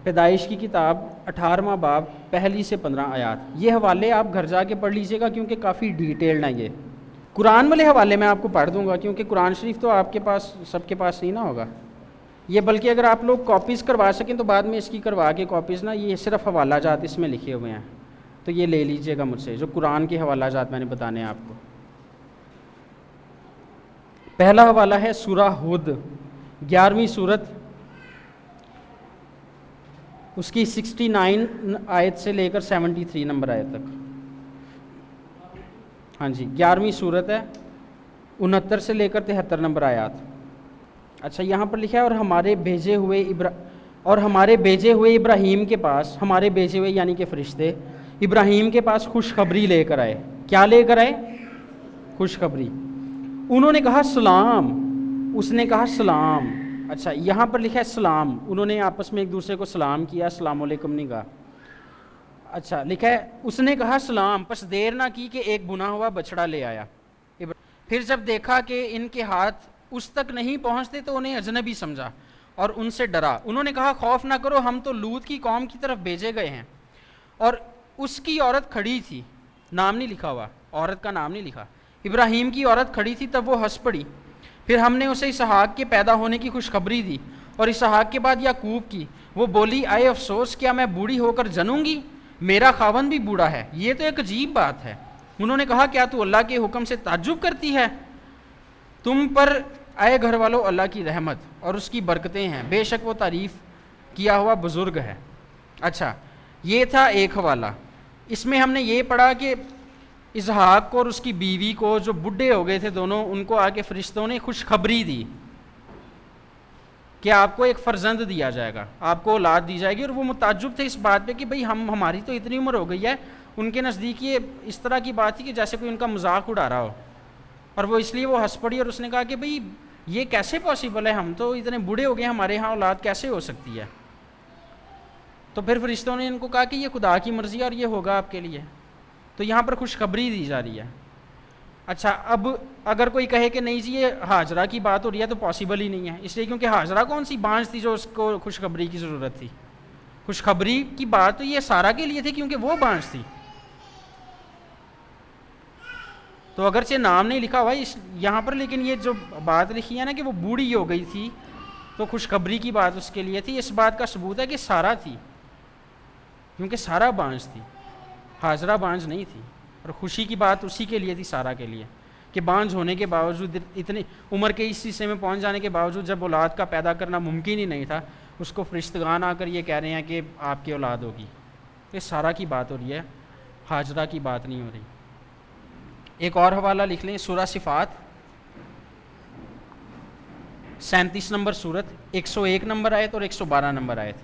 پیدائش کی کتاب 18واں باب 1 سے 15 آیات۔ یہ حوالے آپ گھر جا کے پڑھ لیجئے گا کیونکہ کافی ڈیٹیلڈ ہیں یہ۔ قرآن والے حوالے میں آپ کو پڑھ دوں گا کیونکہ قرآن شریف تو آپ کے پاس سب کے پاس نہیں نہ ہوگا یہ، بلکہ اگر آپ لوگ کاپیز کروا سکیں تو بعد میں اس کی کروا کے کاپیز نا، یہ صرف حوالہ جات اس میں لکھے ہوئے ہیں، تو یہ لے لیجئے گا مجھ سے، جو قرآن کے حوالہ جات میں نے بتانے ہیں آپ کو۔ پہلا حوالہ ہے سورہ ہود، 11ویں سورت، اس کی 69 آیت سے لے کر 73 نمبر آیت تک۔ ہاں جی، 11ویں سورت ہے، 69 سے لے کر 73 نمبر آیات۔ اچھا، یہاں پر لکھا ہے اور ہمارے بھیجے ہوئے ابراہیم کے پاس، ہمارے بھیجے ہوئے یعنی کہ فرشتے ابراہیم کے پاس خوشخبری لے کر آئے۔ کیا لے کر آئے؟ خوشخبری۔ انہوں نے کہا سلام، اس نے کہا سلام. اچھا یہاں پر لکھا ہے سلام, انہوں نے آپس میں ایک دوسرے کو سلام کیا, السلام علیکم نہیں کہا. اچھا لکھا ہے اس نے کہا سلام, پس دیر نہ کی کہ ایک بنا ہوا بچڑا لے آیا. پھر جب دیکھا کہ ان کے ہاتھ اس تک نہیں پہنچتے تو انہیں اجنبی سمجھا اور ان سے ڈرا. انہوں نے کہا خوف نہ کرو, ہم تو لوط کی قوم کی طرف بھیجے گئے ہیں. اور اس کی عورت کھڑی تھی, نام نہیں لکھا ہوا, عورت کا نام نہیں لکھا. ابراہیم کی عورت کھڑی تھی تب وہ ہنس پڑی. پھر ہم نے اسے اسحاق کے پیدا ہونے کی خوشخبری دی اور اسحاق کے بعد یعقوب کی. وہ بولی اے افسوس, کیا میں بوڑھی ہو کر جنوں گی, میرا خاوند بھی بوڑھا ہے. یہ تو ایک عجیب بات ہے. انہوں نے کہا کیا تو اللہ کے حکم سے تعجب کرتی ہے؟ تم پر اے گھر والو اللہ کی رحمت اور اس کی برکتیں ہیں, بے شک وہ تعریف کیا ہوا بزرگ ہے. اچھا یہ تھا ایک حوالہ. اس میں ہم نے یہ پڑھا کہ اسحاق کو اور اس کی بیوی کو, جو بڈھے ہو گئے تھے دونوں, ان کو آ کے فرشتوں نے خوشخبری دی کہ آپ کو ایک فرزند دیا جائے گا, آپ کو اولاد دی جائے گی. اور وہ متعجب تھے اس بات پہ کہ بھئی ہماری تو اتنی عمر ہو گئی ہے. ان کے نزدیک یہ اس طرح کی بات تھی کہ جیسے کوئی ان کا مذاق اڑا رہا ہو, اور وہ اس لیے وہ ہنس پڑی. اور اس نے کہا کہ بھئی یہ کیسے پاسبل ہے, ہم تو اتنے بوڑھے ہو گئے, ہمارے ہاں اولاد کیسے ہو سکتی ہے؟ تو پھر فرشتوں نے ان کو کہا کہ یہ خدا کی مرضی ہے اور یہ ہوگا آپ کے لیے. تو یہاں پر خوشخبری دی جا رہی ہے. اچھا اب اگر کوئی کہے کہ نہیں جی یہ ہاجرہ کی بات ہو رہی ہے تو پاسبل ہی نہیں ہے, اس لیے کیونکہ ہاجرہ کون سی بانجھ تھی جو اس کو خوشخبری کی ضرورت تھی؟ خوشخبری کی بات تو یہ سارا کے لیے تھی کیونکہ وہ بانجھ تھی. تو اگرچہ نام نہیں لکھا ہوا یہاں پر, لیکن یہ جو بات لکھی ہے نا کہ وہ بوڑھی ہو گئی تھی تو خوشخبری کی بات اس کے لیے تھی. اس بات کا ثبوت ہے کہ سارا تھی, کیونکہ سارا بانجھ تھی, ہاجرہ بانجھ نہیں تھی. اور خوشی کی بات اسی کے لیے تھی, سارا کے لیے, کہ بانجھ ہونے کے باوجود, اتنی عمر کے اس حصے میں پہنچ جانے کے باوجود جب اولاد کا پیدا کرنا ممکن ہی نہیں تھا, اس کو فرشتگان آ کر یہ کہہ رہے ہیں کہ آپ کی اولاد ہوگی. یہ سارا کی بات ہو رہی ہے, ہاجرہ کی بات نہیں ہو رہی. ایک اور حوالہ لکھ لیں, سورہ صفات 37 نمبر سورت, 101 نمبر آیت اور 112 نمبر آیت.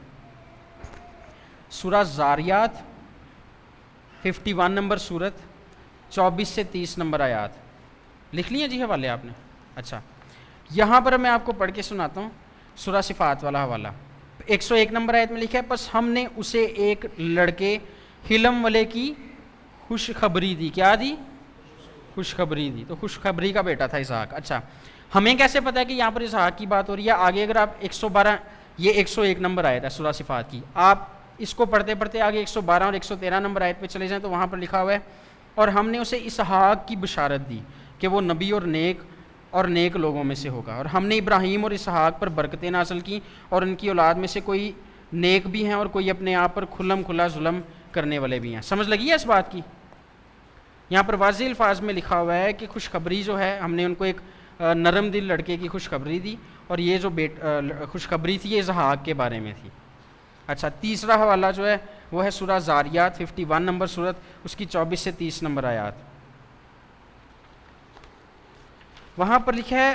سورہ زاریات 51 نمبر سورت, 24 سے 30 نمبر آیات. لکھ لیے جی حوالے آپ نے؟ اچھا یہاں پر میں آپ کو پڑھ کے سناتا ہوں سورہ صفات والا حوالہ. 101 نمبر آیت میں لکھا ہے پس ہم نے اسے ایک لڑکے حلم والے کی خوشخبری دی. کیا دی؟ خوشخبری دی. تو خوشخبری کا بیٹا تھا اسحاق. اچھا ہمیں کیسے پتا ہے کہ یہاں پر اسحاق کی بات ہو رہی ہے؟ آگے اگر آپ 112, یہ 101 نمبر آیت ہے سورہ صفات کی, آپ اس کو پڑھتے پڑھتے آگے 112 اور 113 نمبر آیت پہ چلے جائیں تو وہاں پر لکھا ہوا ہے اور ہم نے اسے اسحاق کی بشارت دی کہ وہ نبی اور نیک لوگوں میں سے ہوگا. اور ہم نے ابراہیم اور اسحاق پر برکتیں نازل کی اور ان کی اولاد میں سے کوئی نیک بھی ہیں اور کوئی اپنے آپ پر کھلم کھلا ظلم کرنے والے بھی ہیں. سمجھ لگی ہے اس بات کی؟ یہاں پر واضح الفاظ میں لکھا ہوا ہے کہ خوشخبری جو ہے, ہم نے ان کو ایک نرم دل لڑکے کی خوشخبری دی اور یہ جو خوشخبری تھی یہ اسحاق کے بارے میں تھی. اچھا تیسرا حوالہ جو ہے وہ ہے سورہ زاریات 51 نمبر سورت, اس کی 24 سے 30 نمبر آیات. وہاں پر لکھا ہے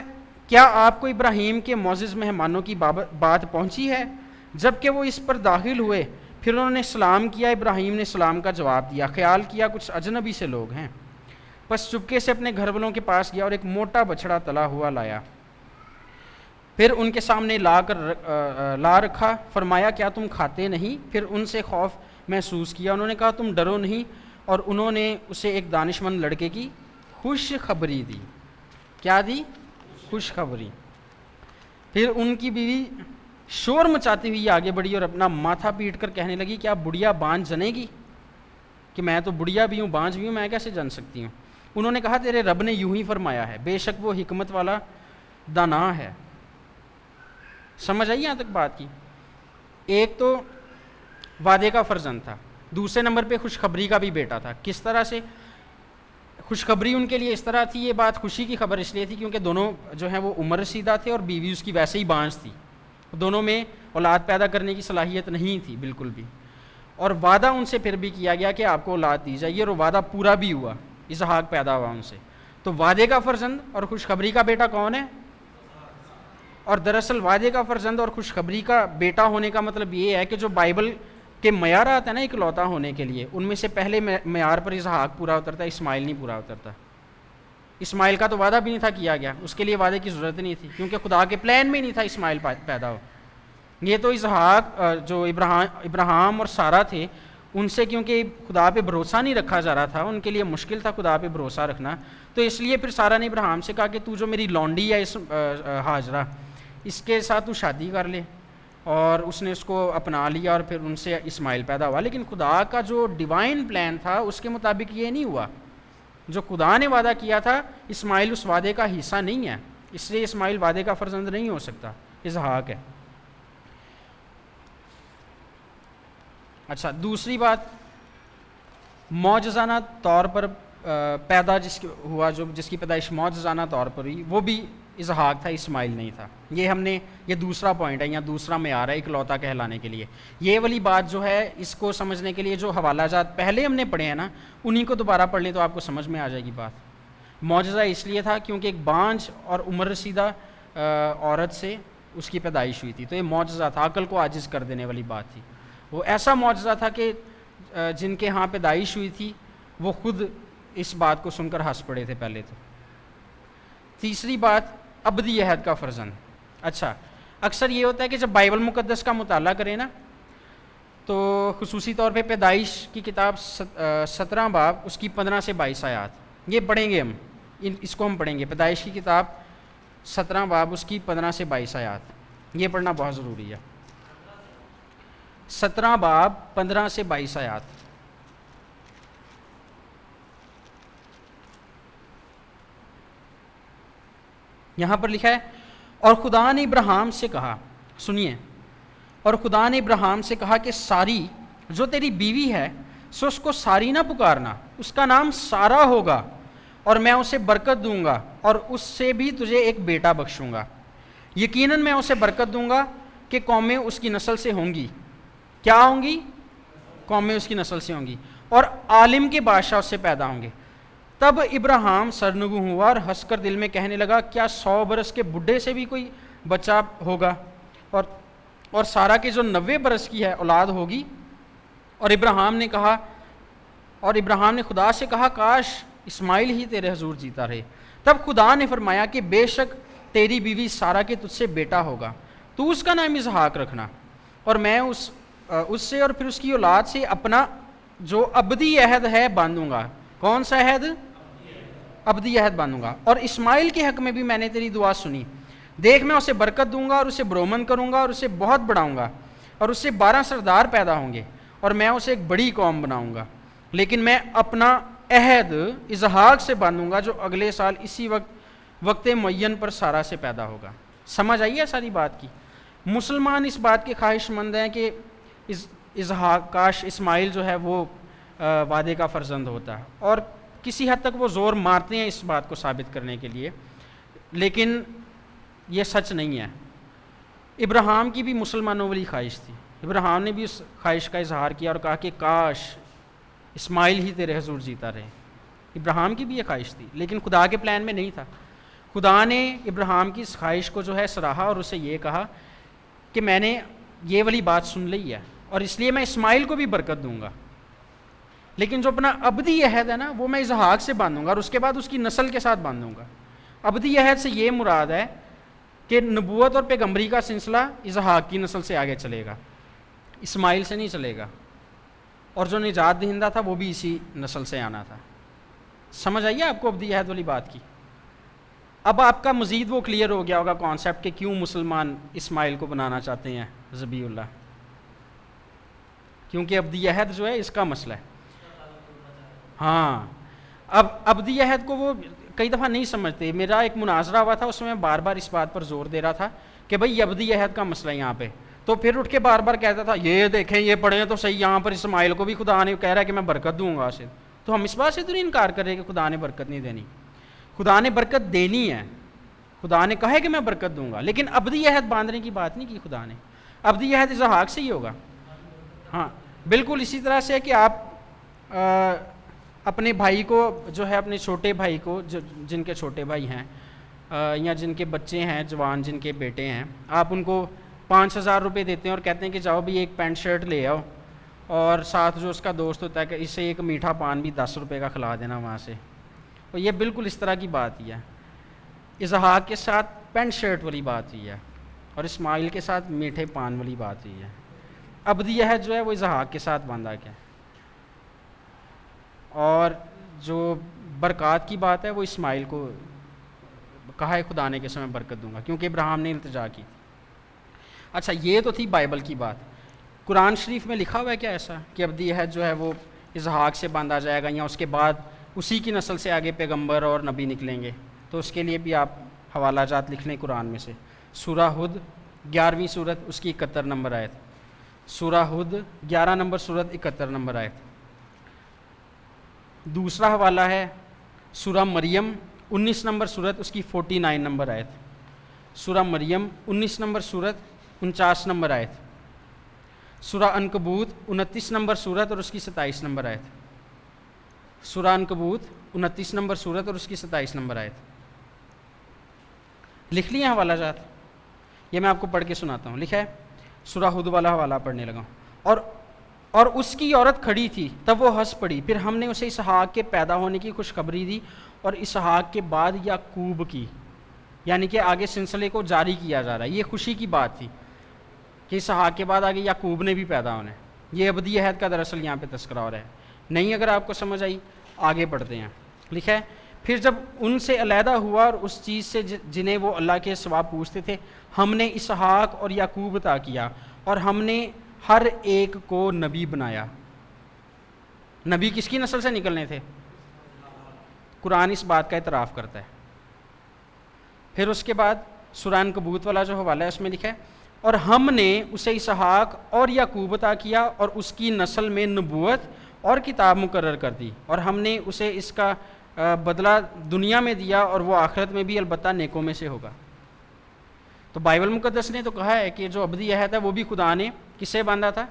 کیا آپ کو ابراہیم کے معزز مہمانوں کی بات پہنچی ہے؟ جب کہ وہ اس پر داخل ہوئے پھر انہوں نے سلام کیا. ابراہیم نے سلام کا جواب دیا, خیال کیا کچھ اجنبی سے لوگ ہیں, پس چپکے سے اپنے گھر والوں کے پاس گیا اور ایک موٹا بچڑا تلا ہوا لایا, پھر ان کے سامنے لا رکھا. فرمایا کیا تم کھاتے نہیں؟ پھر ان سے خوف محسوس کیا. انہوں نے کہا تم ڈرو نہیں, اور انہوں نے اسے ایک دانشمند لڑکے کی خوشخبری دی. کیا دی؟ خوشخبری. پھر ان کی بیوی شور مچاتی ہوئی آگے بڑھی اور اپنا ماتھا پیٹ کر کہنے لگی کیا بڑھیا بانجھ جنے گی؟ کہ میں تو بڑھیا بھی ہوں, بانجھ بھی ہوں, میں کیسے جن سکتی ہوں؟ انہوں نے کہا تیرے رب نے یوں ہی فرمایا ہے, بے شک وہ حکمت والا دانا ہے. سمجھ آئی یہاں تک بات کی؟ ایک تو وعدے کا فرزند تھا, دوسرے نمبر پہ خوشخبری کا بھی بیٹا تھا. کس طرح سے خوشخبری ان کے لیے اس طرح تھی, یہ بات خوشی کی خبر اس لیے تھی کیونکہ دونوں جو ہیں وہ عمر رسیدہ تھے اور بیوی اس کی ویسے ہی بانجھ تھی, دونوں میں اولاد پیدا کرنے کی صلاحیت نہیں تھی بالکل بھی. اور وعدہ ان سے پھر بھی کیا گیا کہ آپ کو اولاد دی جائے, اور وعدہ پورا بھی ہوا, اسحاق پیدا ہوا ان سے. تو وعدے کا فرزند اور خوشخبری کا بیٹا کون ہے؟ اور دراصل وعدے کا فرزند اور خوشخبری کا بیٹا ہونے کا مطلب یہ ہے کہ جو بائبل کے معیارات ہیں نا اکلوتا ہونے کے لیے, ان میں سے پہلے معیار پر اسحاق پورا اترتا ہے, اسماعیل نہیں پورا اترتا. اسماعیل کا تو وعدہ بھی نہیں تھا کیا گیا, اس کے لیے وعدے کی ضرورت نہیں تھی کیونکہ خدا کے پلان میں نہیں تھا اسماعیل پیدا ہو. یہ تو اسحاق جو ابراہیم اور سارہ تھے ان سے کیونکہ خدا پہ بھروسہ نہیں رکھا جا رہا تھا, ان کے لیے مشکل تھا خدا پہ بھروسہ رکھنا, تو اس لیے پھر سارہ نے ابراہیم سے کہا کہ تو جو میری لونڈی ہے ہاجرہ اس کے ساتھ تو شادی کر لے, اور اس نے اس کو اپنا لیا اور پھر ان سے اسماعیل پیدا ہوا. لیکن خدا کا جو ڈیوائن پلان تھا اس کے مطابق یہ نہیں ہوا. جو خدا نے وعدہ کیا تھا اسماعیل اس وعدے کا حصہ نہیں ہے, اس لیے اسماعیل وعدے کا فرزند نہیں ہو سکتا, اسحاق ہے. اچھا, دوسری بات, معجزانہ طور پر پیدا جس کی پیدائش معجزانہ طور پر ہوئی وہ بھی اسحاق تھا, اسماعیل نہیں تھا. یہ دوسرا پوائنٹ ہے یا دوسرا معیار ہے اکلوتا کہلانے کے لیے. یہ والی بات جو ہے اس کو سمجھنے کے لیے جو حوالہ جات پہلے ہم نے پڑھے ہیں نا انہیں کو دوبارہ پڑھ لیں تو آپ کو سمجھ میں آ جائے گی بات. معجزہ اس لیے تھا کیونکہ ایک بانجھ اور عمر رسیدہ عورت سے اس کی پیدائش ہوئی تھی, تو یہ معجزہ تھا, عقل کو عاجز کر دینے والی بات تھی. وہ ایسا معجزہ تھا کہ جن کے ہاں پیدائش ہوئی تھی وہ خود اس بات کو سن کر ہنس پڑے تھے پہلے تو. تیسری بات, ابدی عہد کا فرزند. اچھا, اکثر یہ ہوتا ہے کہ جب بائبل مقدس کا مطالعہ کریں نا تو خصوصی طور پہ پیدائش کی کتاب 17 باب اس کی 15 سے 22 آیات, یہ پڑھیں گے ہم, اس کو ہم پڑھیں گے. پیدائش کی کتاب 17 باب اس کی 15 سے 22 آیات, یہ پڑھنا بہت ضروری ہے. 17 باب 15 سے 22 آیات. یہاں پر لکھا ہے, اور خدا نے ابراہیم سے کہا, سنیے, اور خدا نے ابراہیم سے کہا کہ ساری جو تیری بیوی ہے سو اس کو ساری نہ پکارنا, اس کا نام سارا ہوگا, اور میں اسے برکت دوں گا اور اس سے بھی تجھے ایک بیٹا بخشوں گا. یقیناً میں اسے برکت دوں گا کہ قومیں اس کی نسل سے ہوں گی. کیا ہوں گی؟ قومیں اس کی نسل سے ہوں گی, اور عالم کے بادشاہ اس سے پیدا ہوں گے. تب ابراہیم سرنگوں ہوا اور ہنس کر دل میں کہنے لگا, کیا 100 برس کے بڈھے سے بھی کوئی بچہ ہوگا؟ اور سارا کے جو 90 برس کی ہے اولاد ہوگی. اور ابراہیم نے خدا سے کہا, کاش اسماعیل ہی تیرے حضور جیتا رہے. تب خدا نے فرمایا کہ بے شک تیری بیوی سارا کے تجھ سے بیٹا ہوگا, تو اس کا نام اسحاق رکھنا, اور میں اس سے اور پھر اس کی اولاد سے اپنا جو ابدی عہد ہے باندھوں گا. کون سا عہد؟ ابدی عہد باندھوں گا. اور اسماعیل کے حق میں بھی میں نے تیری دعا سنی. دیکھ, میں اسے برکت دوں گا اور اسے برومند کروں گا اور اسے بہت بڑھاؤں گا, اور اس سے 12 سردار پیدا ہوں گے, اور میں اسے ایک بڑی قوم بناؤں گا. لیکن میں اپنا عہد اسحاق سے باندھوں گا جو اگلے سال اسی وقت معین پر سارا سے پیدا ہوگا. سمجھ آئی ہے ساری بات کی؟ مسلمان اس بات کے خواہش مند ہیں کہ اسحاق, کاش اسماعیل جو ہے وہ وعدے کا فرزند ہوتا ہے, اور کسی حد تک وہ زور مارتے ہیں اس بات کو ثابت کرنے کے لیے, لیکن یہ سچ نہیں ہے. ابراہیم کی بھی مسلمانوں والی خواہش تھی, ابراہیم نے بھی اس خواہش کا اظہار کیا اور کہا کہ کاش اسماعیل ہی تیرے حضور جیتا رہے. ابراہیم کی بھی یہ خواہش تھی, لیکن خدا کے پلان میں نہیں تھا. خدا نے ابراہیم کی اس خواہش کو جو ہے سراہا اور اسے یہ کہا کہ میں نے یہ والی بات سن لی ہے, اور اس لیے میں اسماعیل کو بھی برکت دوں گا, لیکن جو اپنا ابدی عہد ہے نا وہ میں اسحاق سے باندھوں گا, اور اس کے بعد اس کی نسل کے ساتھ باندھوں گا. ابدی عہد سے یہ مراد ہے کہ نبوت اور پیغمبری کا سلسلہ اسحاق کی نسل سے آگے چلے گا, اسماعیل سے نہیں چلے گا, اور جو نجات دہندہ تھا وہ بھی اسی نسل سے آنا تھا. سمجھ آئیے آپ کو ابدی عہد والی بات کی؟ اب آپ کا مزید وہ کلیئر ہو گیا ہوگا کانسیپٹ کہ کیوں مسلمان اسماعیل کو بنانا چاہتے ہیں ذبیح اللہ, کیونکہ ابدی عہد جو ہے اس کا مسئلہ ہے. ہاں, اب ابدی عہد کو وہ کئی دفعہ نہیں سمجھتے. میرا ایک مناظرہ ہوا تھا, اس میں بار بار اس بات پر زور دے رہا تھا کہ بھئی ابدی عہد کا مسئلہ یہاں پہ, تو پھر اٹھ کے بار بار کہتا تھا یہ دیکھیں یہ پڑھیں تو صحیح, یہاں پر اسماعیل کو بھی خدا نے کہہ رہا ہے کہ میں برکت دوں گا اسے. تو ہم اس بات سے تو نہیں انکار کر رہے کہ خدا نے برکت نہیں دینی, خدا نے برکت دینی ہے, خدا نے کہا ہے کہ میں برکت دوں گا, لیکن ابدی عہد باندھنے کی بات نہیں کی خدا نے. ابدی عہد اسحاق سے ہی ہوگا. ہاں بالکل اسی طرح سے کہ آپ اپنے بھائی کو جو ہے, اپنے چھوٹے بھائی کو جن کے چھوٹے بھائی ہیں یا جن کے بچے ہیں جوان, جن کے بیٹے ہیں, آپ ان کو 5,000 روپے دیتے ہیں اور کہتے ہیں کہ جاؤ بھی ایک پینٹ شرٹ لے آؤ, اور ساتھ جو اس کا دوست ہوتا ہے کہ اسے ایک میٹھا پان بھی 10 روپے کا کھلا دینا وہاں سے, اور یہ بالکل اس طرح کی بات ہی ہے، اسحاق کے ساتھ پینٹ شرٹ والی بات ہوئی ہے، اور اسماعیل کے ساتھ میٹھے پان والی بات ہوئی ہے۔ ابدی عہد جو ہے وہ اسحاق کے ساتھ باندھا گیا، اور جو برکات کی بات ہے وہ اسماعیل کو کہا ہے خدا نے کہ اسے میں برکت دوں گا، کیونکہ ابراہیم نے التجا کی تھی۔ اچھا، یہ تو تھی بائبل کی بات۔ قرآن شریف میں لکھا ہوا ہے کیا ایسا کہ ابدی عہد جو ہے وہ اسحاق سے باندھا جائے گا، یا اس کے بعد اسی کی نسل سے آگے پیغمبر اور نبی نکلیں گے؟ تو اس کے لیے بھی آپ حوالہ جات لکھ لیں قرآن میں سے۔ سورہ ہود 11ویں صورت اس کی 71 نمبر آیت، سورہ ہود 11 نمبر صورت 71 نمبر آیت۔ دوسرا حوالہ ہے سورہ مریم 19 نمبر صورت اس کی 49 نمبر آیت، سورہ مریم 19 نمبر صورت 49 نمبر آیت، سورہ عنکبوت 29 نمبر صورت اور اس کی 27 نمبر آیت، سورہ عنکبوت 29 نمبر صورت اور اس کی 27 نمبر آیت۔ لکھ لیے حوالہ جات؟ یہ میں آپ کو پڑھ کے سناتا ہوں۔ لکھا ہے، سورہ ہود والا حوالہ پڑھنے لگا ہوں۔ اور اس کی عورت کھڑی تھی، تب وہ ہنس پڑی، پھر ہم نے اسے اسحاق کے پیدا ہونے کی خوشخبری دی، اور اسحاق کے بعد یعقوب کی، یعنی کہ آگے سلسلے کو جاری کیا جا رہا ہے۔ یہ خوشی کی بات تھی کہ اسحاق کے بعد آگے یعقوب نے بھی پیدا ہونا ہے۔ یہ ابدی عہد کا دراصل یہاں پہ تذکرہ ہو رہا ہے۔ نہیں اگر آپ کو سمجھ آئی آگے پڑھتے ہیں۔ لکھا ہے، پھر جب ان سے علیحدہ ہوا اور اس چیز سے جنہیں وہ اللہ کے سوا پوچھتے تھے، ہم نے اسحاق اور یعقوب عطا کیا، اور ہم نے ہر ایک کو نبی بنایا۔ نبی کس کی نسل سے نکلنے تھے؟ قرآن اس بات کا اعتراف کرتا ہے۔ پھر اس کے بعد سورہ عنکبوت والا جو حوالہ ہے اس میں لکھا ہے، اور ہم نے اسے اسحاق اور یعقوب عطا کیا، اور اس کی نسل میں نبوت اور کتاب مقرر کر دی، اور ہم نے اسے اس کا بدلہ دنیا میں دیا، اور وہ آخرت میں بھی البتہ نیکوں میں سے ہوگا۔ تو بائبل مقدس نے تو کہا ہے کہ جو ابدی عہد ہے وہ بھی خدا نے کس سے باندھا تھا؟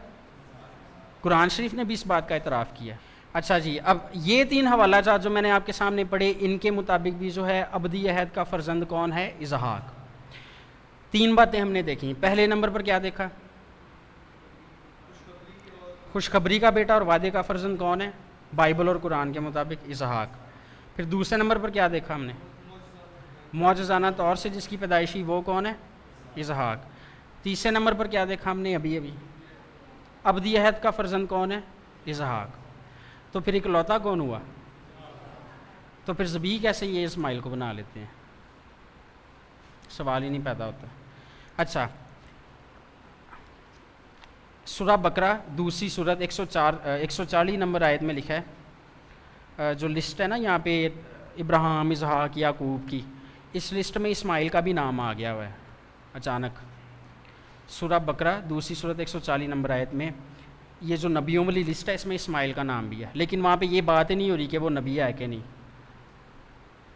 قرآن شریف نے بھی اس بات کا اعتراف کیا۔ اچھا جی، اب یہ 3 حوالہ جات جو میں نے آپ کے سامنے پڑھے، ان کے مطابق بھی جو ہے ابدی عہد کا فرزند کون ہے؟ اسحاق۔ 3 باتیں ہم نے دیکھی۔ پہلے نمبر پر کیا دیکھا؟ خوشخبری کا بیٹا اور وعدے کا فرزند کون ہے بائبل اور قرآن کے مطابق؟ اسحاق۔ پھر دوسرے نمبر پر کیا دیکھا ہم نے؟ معجزانہ طور سے جس کی پیدائشی وہ کون ہے؟ اسحاق۔ تیسرے نمبر پر کیا دیکھا ہم نے؟ ابھی ابدی عہد کا فرزند کون ہے؟ اسحاق۔ تو پھر اکلوتا کون ہوا؟ تو پھر ذبیح کیسے یہ اسماعیل کو بنا لیتے ہیں؟ سوال ہی نہیں پیدا ہوتا۔ اچھا، سورہ بقرہ دوسری صورت 140 نمبر آیت میں لکھا ہے، جو لسٹ ہے نا یہاں پہ ابراہیم، اسحاق، یعقوب کی، اس لسٹ میں اسماعیل کا بھی نام آ گیا ہوا ہے اچانک۔ سورہ بقرہ دوسری صورت 140 نمبر آیت میں یہ جو نبیوں والی لسٹ ہے اس میں اسماعیل کا نام بھی ہے، لیکن وہاں پہ یہ بات نہیں ہو رہی کہ وہ نبی ہے کہ نہیں،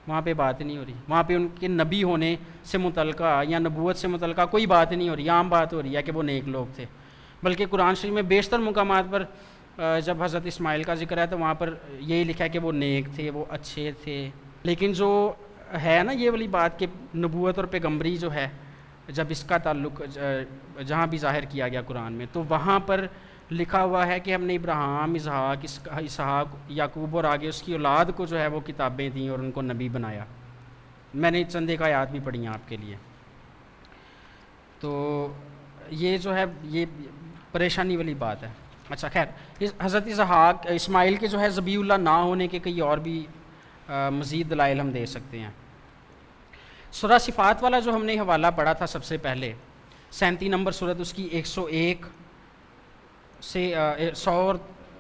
وہاں پہ بات نہیں ہو رہی، وہاں پہ ان کے نبی ہونے سے متعلقہ یا نبوت سے متعلقہ کوئی بات نہیں ہو رہی، عام بات ہو رہی ہے کہ وہ نیک لوگ تھے۔ بلکہ قرآن شریف میں بیشتر مقامات پر جب حضرت اسماعیل کا ذکر ہے تو وہاں پر یہی لکھا ہے کہ وہ نیک تھے، وہ اچھے تھے۔ لیکن جو ہے نا یہ والی بات کہ نبوت اور پیغمبری جو ہے، جب اس کا تعلق جہاں بھی ظاہر کیا گیا قرآن میں، تو وہاں پر لکھا ہوا ہے کہ ہم نے ابراہیم، اسحاق، یعقوب اور آگے اس کی اولاد کو جو ہے وہ کتابیں دیں اور ان کو نبی بنایا۔ میں نے چند ایک آیات بھی پڑھی ہیں آپ کے لیے۔ تو یہ جو ہے یہ پریشانی والی بات ہے۔ اچھا خیر، حضرت اسماعیل کے جو ہے ذبیح اللہ نہ ہونے کے کئی اور بھی مزید دلائل ہم دے سکتے ہیں۔ سورہ صفات والا جو ہم نے حوالہ پڑھا تھا سب سے پہلے، 37 نمبر صورت اس کی 101 سے 100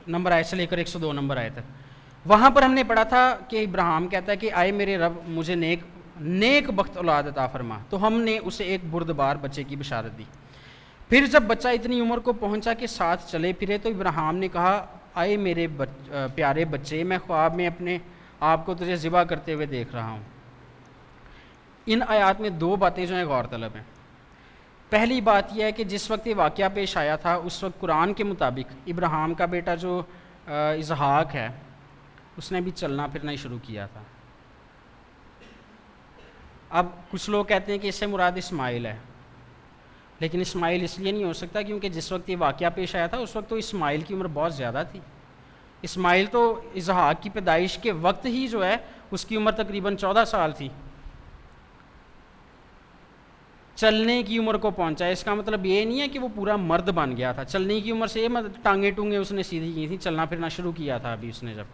نمبر آیت سے لے کر 102 نمبر آیت تک، وہاں پر ہم نے پڑھا تھا کہ ابراہیم کہتا ہے کہ آئے میرے رب مجھے نیک بخت اولاد عطا فرما، تو ہم نے اسے ایک بردبار بچے کی بشارت دی۔ پھر جب بچہ اتنی عمر کو پہنچا کہ ساتھ چلے پھرے تو ابراہیم نے کہا، آئے میرے پیارے بچے، میں خواب میں اپنے آپ کو تجھے ذبح کرتے ہوئے دیکھ رہا ہوں۔ ان آیات میں 2 باتیں جو ہیں غور طلب ہیں۔ پہلی بات یہ ہے کہ جس وقت یہ واقعہ پیش آیا تھا اس وقت قرآن کے مطابق ابراہیم کا بیٹا جو اسحاق ہے اس نے بھی چلنا پھرنا ہی شروع کیا تھا۔ اب کچھ لوگ کہتے ہیں کہ اس سے مراد اسماعیل ہے، لیکن اسماعیل اس لیے نہیں ہو سکتا کیونکہ جس وقت یہ واقعہ پیش آیا تھا اس وقت تو اسماعیل کی عمر بہت زیادہ تھی، اسماعیل تو اسحاق کی پیدائش کے وقت ہی جو ہے اس کی عمر تقریباً 14 سال تھی، چلنے کی عمر کو پہنچا ہے۔ اس کا مطلب یہ نہیں ہے کہ وہ پورا مرد بن گیا تھا، چلنے کی عمر سے ٹانگیں ٹونگیں اس نے سیدھی کی تھیں، چلنا پھرنا شروع کیا تھا ابھی اس نے جب۔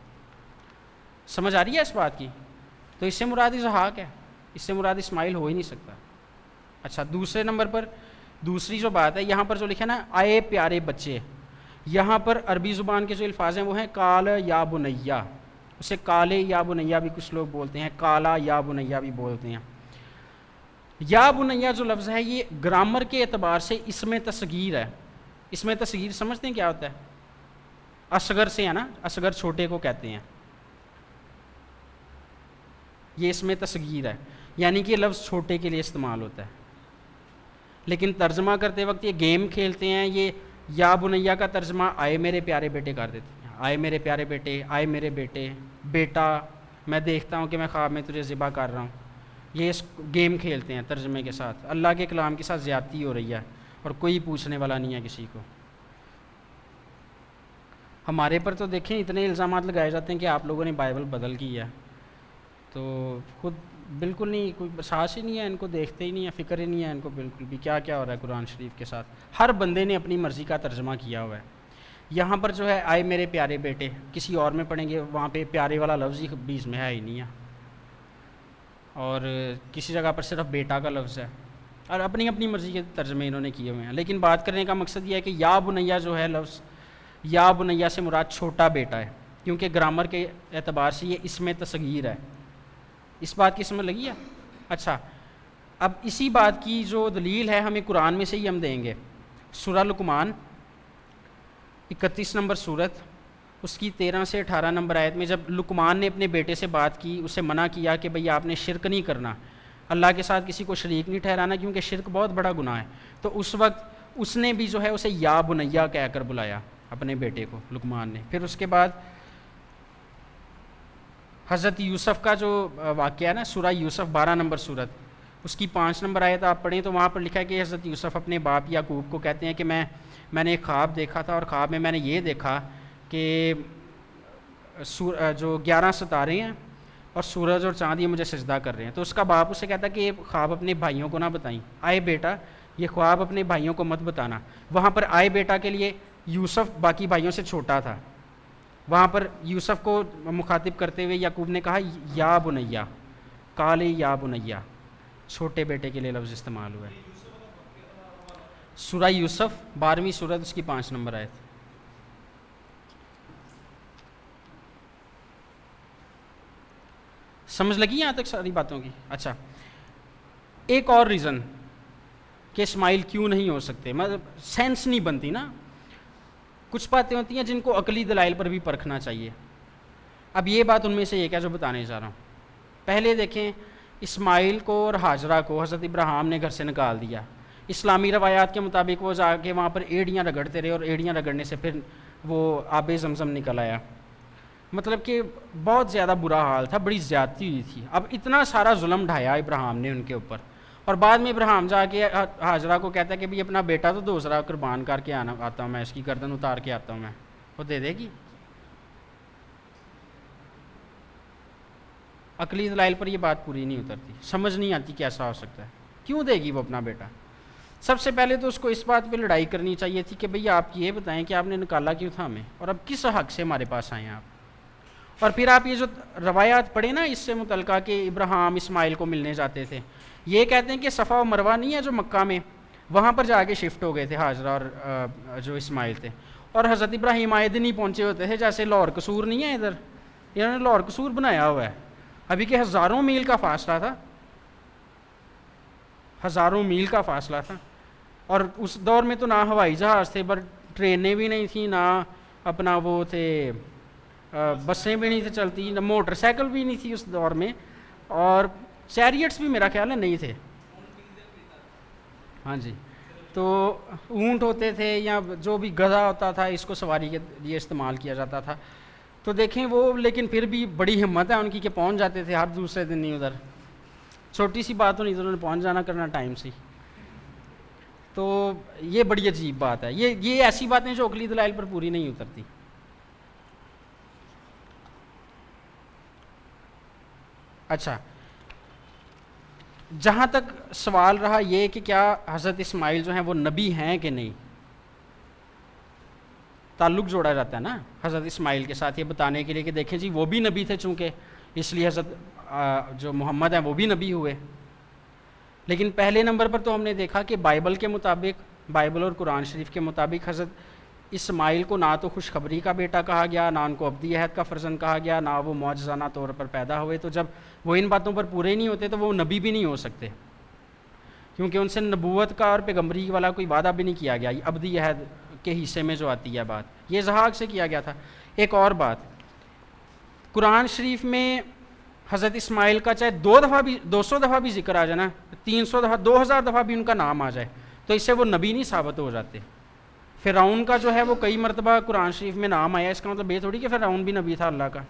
سمجھ آ رہی ہے اس بات کی؟ تو اس سے مراد اسحاق ہے، اس سے مراد اسماعیل ہو ہی نہیں سکتا۔ اچھا، دوسرے نمبر پر دوسری جو بات ہے یہاں پر جو لکھا نا آئے پیارے بچے، یہاں پر عربی زبان کے جو الفاظ ہیں وہ ہیں کال یا بنیا، اسے کالے یا بنیا بھی کچھ لوگ بولتے ہیں، کالا یا بنیا بھی بولتے ہیں۔ یا بنیا جو لفظ ہے یہ گرامر کے اعتبار سے اسم تصغیر ہے۔ اسم تصغیر سمجھتے ہیں کیا ہوتا ہے؟ اصغر سے ہے نا، اصغر چھوٹے کو کہتے ہیں، یہ اسم تصغیر ہے، یعنی کہ یہ لفظ چھوٹے کے لیے استعمال ہوتا ہے۔ لیکن ترجمہ کرتے وقت یہ گیم کھیلتے ہیں، یہ یا بنیا کا ترجمہ آئے میرے پیارے بیٹے کر دیتے ہیں، آئے میرے پیارے بیٹے، آئے میرے بیٹے، بیٹا میں دیکھتا ہوں کہ میں خواب میں تجھے ذبح کر رہا ہوں۔ یہ اس گیم کھیلتے ہیں ترجمے کے ساتھ، اللہ کے کلام کے ساتھ زیادتی ہو رہی ہے اور کوئی پوچھنے والا نہیں ہے کسی کو۔ ہمارے پر تو دیکھیں اتنے الزامات لگائے جاتے ہیں کہ آپ لوگوں نے بائبل بدل کی ہے، تو خود بالکل نہیں، کوئی احساس ہی نہیں ہے ان کو، دیکھتے ہی نہیں ہے، فکر ہی نہیں ہے ان کو بالکل بھی کیا کیا ہو رہا ہے قرآن شریف کے ساتھ۔ ہر بندے نے اپنی مرضی کا ترجمہ کیا ہوا ہے۔ یہاں پر جو ہے آئے میرے پیارے بیٹے، کسی اور میں پڑھیں گے وہاں پہ پیارے والا لفظ ہی بیچ میں ہے ہی نہیں ہے، اور کسی جگہ پر صرف بیٹا کا لفظ ہے، اور اپنی اپنی مرضی کے ترجمے انہوں نے کیے ہوئے ہیں۔ لیکن بات کرنے کا مقصد یہ ہے کہ یا بنیا جو ہے لفظ، یا بنیا سے مراد چھوٹا بیٹا ہے، کیونکہ گرامر کے اعتبار سے یہ اسم تصغیر ہے۔ اس بات کی سمجھ لگی ہے؟ اچھا، اب اسی بات کی جو دلیل ہے ہمیں قرآن میں سے ہی ہم دیں گے۔ سورہ لقمان 31 نمبر سورت، اس کی 13 سے 18 نمبر آیت میں جب لقمان نے اپنے بیٹے سے بات کی، اسے منع کیا کہ بھئی آپ نے شرک نہیں کرنا، اللہ کے ساتھ کسی کو شریک نہیں ٹھہرانا، کیونکہ شرک بہت بڑا گناہ ہے، تو اس وقت اس نے بھی جو ہے اسے یا بنیا کہہ کر بلایا اپنے بیٹے کو، لقمان نے۔ پھر اس کے بعد حضرت یوسف کا جو واقعہ ہے نا، سورہ یوسف 12 نمبر سورت، اس کی 5 نمبر آیت آپ پڑھیں تو وہاں پر لکھا ہے کہ حضرت یوسف اپنے باپ یعقوب کو کہتے ہیں کہ میں نے ایک خواب دیکھا تھا، اور خواب میں نے یہ دیکھا کہ جو 11 ستارے ہیں اور سورج اور چاند یہ مجھے سجدہ کر رہے ہیں۔ تو اس کا باپ اسے کہتا ہے کہ یہ خواب اپنے بھائیوں کو نہ بتائیں، آئے بیٹا یہ خواب اپنے بھائیوں کو مت بتانا۔ وہاں پر آئے بیٹا کے لیے یوسف باقی بھائیوں سے چھوٹا تھا، وہاں پر یوسف کو مخاطب کرتے ہوئے یعقوب نے کہا یا بنیا، کالے یا بنیا، چھوٹے بیٹے کے لیے لفظ استعمال ہوا ہے۔ سورہ یوسف 12ویں سورت، اس کی 5 نمبر آیت۔ سمجھ لگی یہاں تک ساری باتوں کی؟ اچھا، ایک اور ریزن کہ اسماعیل کیوں نہیں ہو سکتے، مطلب سینس نہیں بنتی نا، کچھ باتیں ہوتی ہیں جن کو عقلی دلائل پر بھی پرکھنا چاہیے۔ اب یہ بات ان میں سے ایک ہے جو بتانے جا رہا ہوں۔ پہلے دیکھیں، اسماعیل کو اور ہاجرہ کو حضرت ابراہیم نے گھر سے نکال دیا، اسلامی روایات کے مطابق وہ جا کے وہاں پر ایڑیاں رگڑتے رہے، اور ایڑیاں رگڑنے سے پھر وہ آب زمزم نکل آیا، مطلب کہ بہت زیادہ برا حال تھا، بڑی زیادتی ہوئی تھی۔ اب اتنا سارا ظلم ڈھایا ابراہیم نے ان کے اوپر، اور بعد میں ابراہیم جا کے ہاجرہ کو کہتا ہے کہ بھئی اپنا بیٹا تو دوسرا قربان کر کے آتا ہوں میں، اس کی گردن اتار کے آتا ہوں میں، وہ دے دے گی؟ عقلی دلائل پر یہ بات پوری نہیں اترتی، سمجھ نہیں آتی کیسا ہو سکتا ہے، کیوں دے گی وہ اپنا بیٹا؟ سب سے پہلے تو اس کو اس بات پہ لڑائی کرنی چاہیے تھی کہ بھئی آپ یہ بتائیں کہ آپ نے نکالا کیوں تھا ہمیں، اور اب کس حق سے ہمارے پاس آئے ہیں آپ؟ اور پھر آپ یہ جو روایات پڑھیں نا اس سے متعلقہ کہ ابراہیم اسماعیل کو ملنے جاتے تھے، یہ کہتے ہیں کہ صفا و مروہ نہیں ہے جو مکہ میں، وہاں پر جا کے شفٹ ہو گئے تھے ہاجرہ اور جو اسماعیل تھے، اور حضرت ابراہیم آئے دن ہی پہنچے ہوتے تھے، جیسے لاہور قصور نہیں ہے ادھر، انہوں نے لاہور قصور بنایا ہوا ہے، ابھی کہ ہزاروں میل کا فاصلہ تھا، ہزاروں میل کا فاصلہ تھا، اور اس دور میں تو نہ ہوائی جہاز تھے، پر ٹرینیں بھی نہیں تھیں، نہ اپنا وہ تھے بسیں بھی نہیں تھے چلتی، نہ موٹر سائیکل بھی نہیں تھی اس دور میں، اور چیریٹس بھی میرا خیال ہے نہیں تھے، ہاں جی، تو اونٹ ہوتے تھے یا جو بھی گدھا ہوتا تھا، اس کو سواری کے لیے استعمال کیا جاتا تھا۔ تو دیکھیں وہ، لیکن پھر بھی بڑی ہمت ہے ان کی کہ پہنچ جاتے تھے ہر دوسرے دن نہیں ادھر، چھوٹی سی بات نہیں، انہوں نے پہنچ جانا کرنا ٹائم سے۔ تو یہ بڑی عجیب بات ہے، یہ ایسی باتیں جو عقلی دلائل پر پوری نہیں اترتی۔ اچھا، جہاں تک سوال رہا یہ کہ کیا حضرت اسماعیل جو ہیں وہ نبی ہیں کہ نہیں، تعلق جوڑا جاتا ہے نا حضرت اسماعیل کے ساتھ یہ بتانے کے لیے کہ دیکھیں جی وہ بھی نبی تھے، چونکہ اس لیے حضرت جو محمد ہیں وہ بھی نبی ہوئے. لیکن پہلے نمبر پر تو ہم نے دیکھا کہ بائبل کے مطابق، بائبل اور قرآن شریف کے مطابق حضرت اسماعیل کو نہ تو خوشخبری کا بیٹا کہا گیا، نہ ان کو ابدی عہد کا فرزند کہا گیا، نہ وہ معجزانہ طور پر پیدا ہوئے. تو جب وہ ان باتوں پر پورے نہیں ہوتے تو وہ نبی بھی نہیں ہو سکتے، کیونکہ ان سے نبوت کا اور پیغمبری والا کوئی وعدہ بھی نہیں کیا گیا. ابدی عہد کے حصے میں جو آتی ہے بات، یہ اسحاق سے کیا گیا تھا. ایک اور بات، قرآن شریف میں حضرت اسماعیل کا چاہے 200 دفعہ بھی ذکر آ جائے نا، 300 دفعہ، 2000 دفعہ بھی ان کا نام آ جائے، تو اس سے وہ نبی نہیں ثابت ہو جاتے. فرعون کا جو ہے وہ کئی مرتبہ قرآن شریف میں نام آیا، اس کا مطلب یہ تھوڑی کہ فرعون بھی نبی تھا اللہ کا.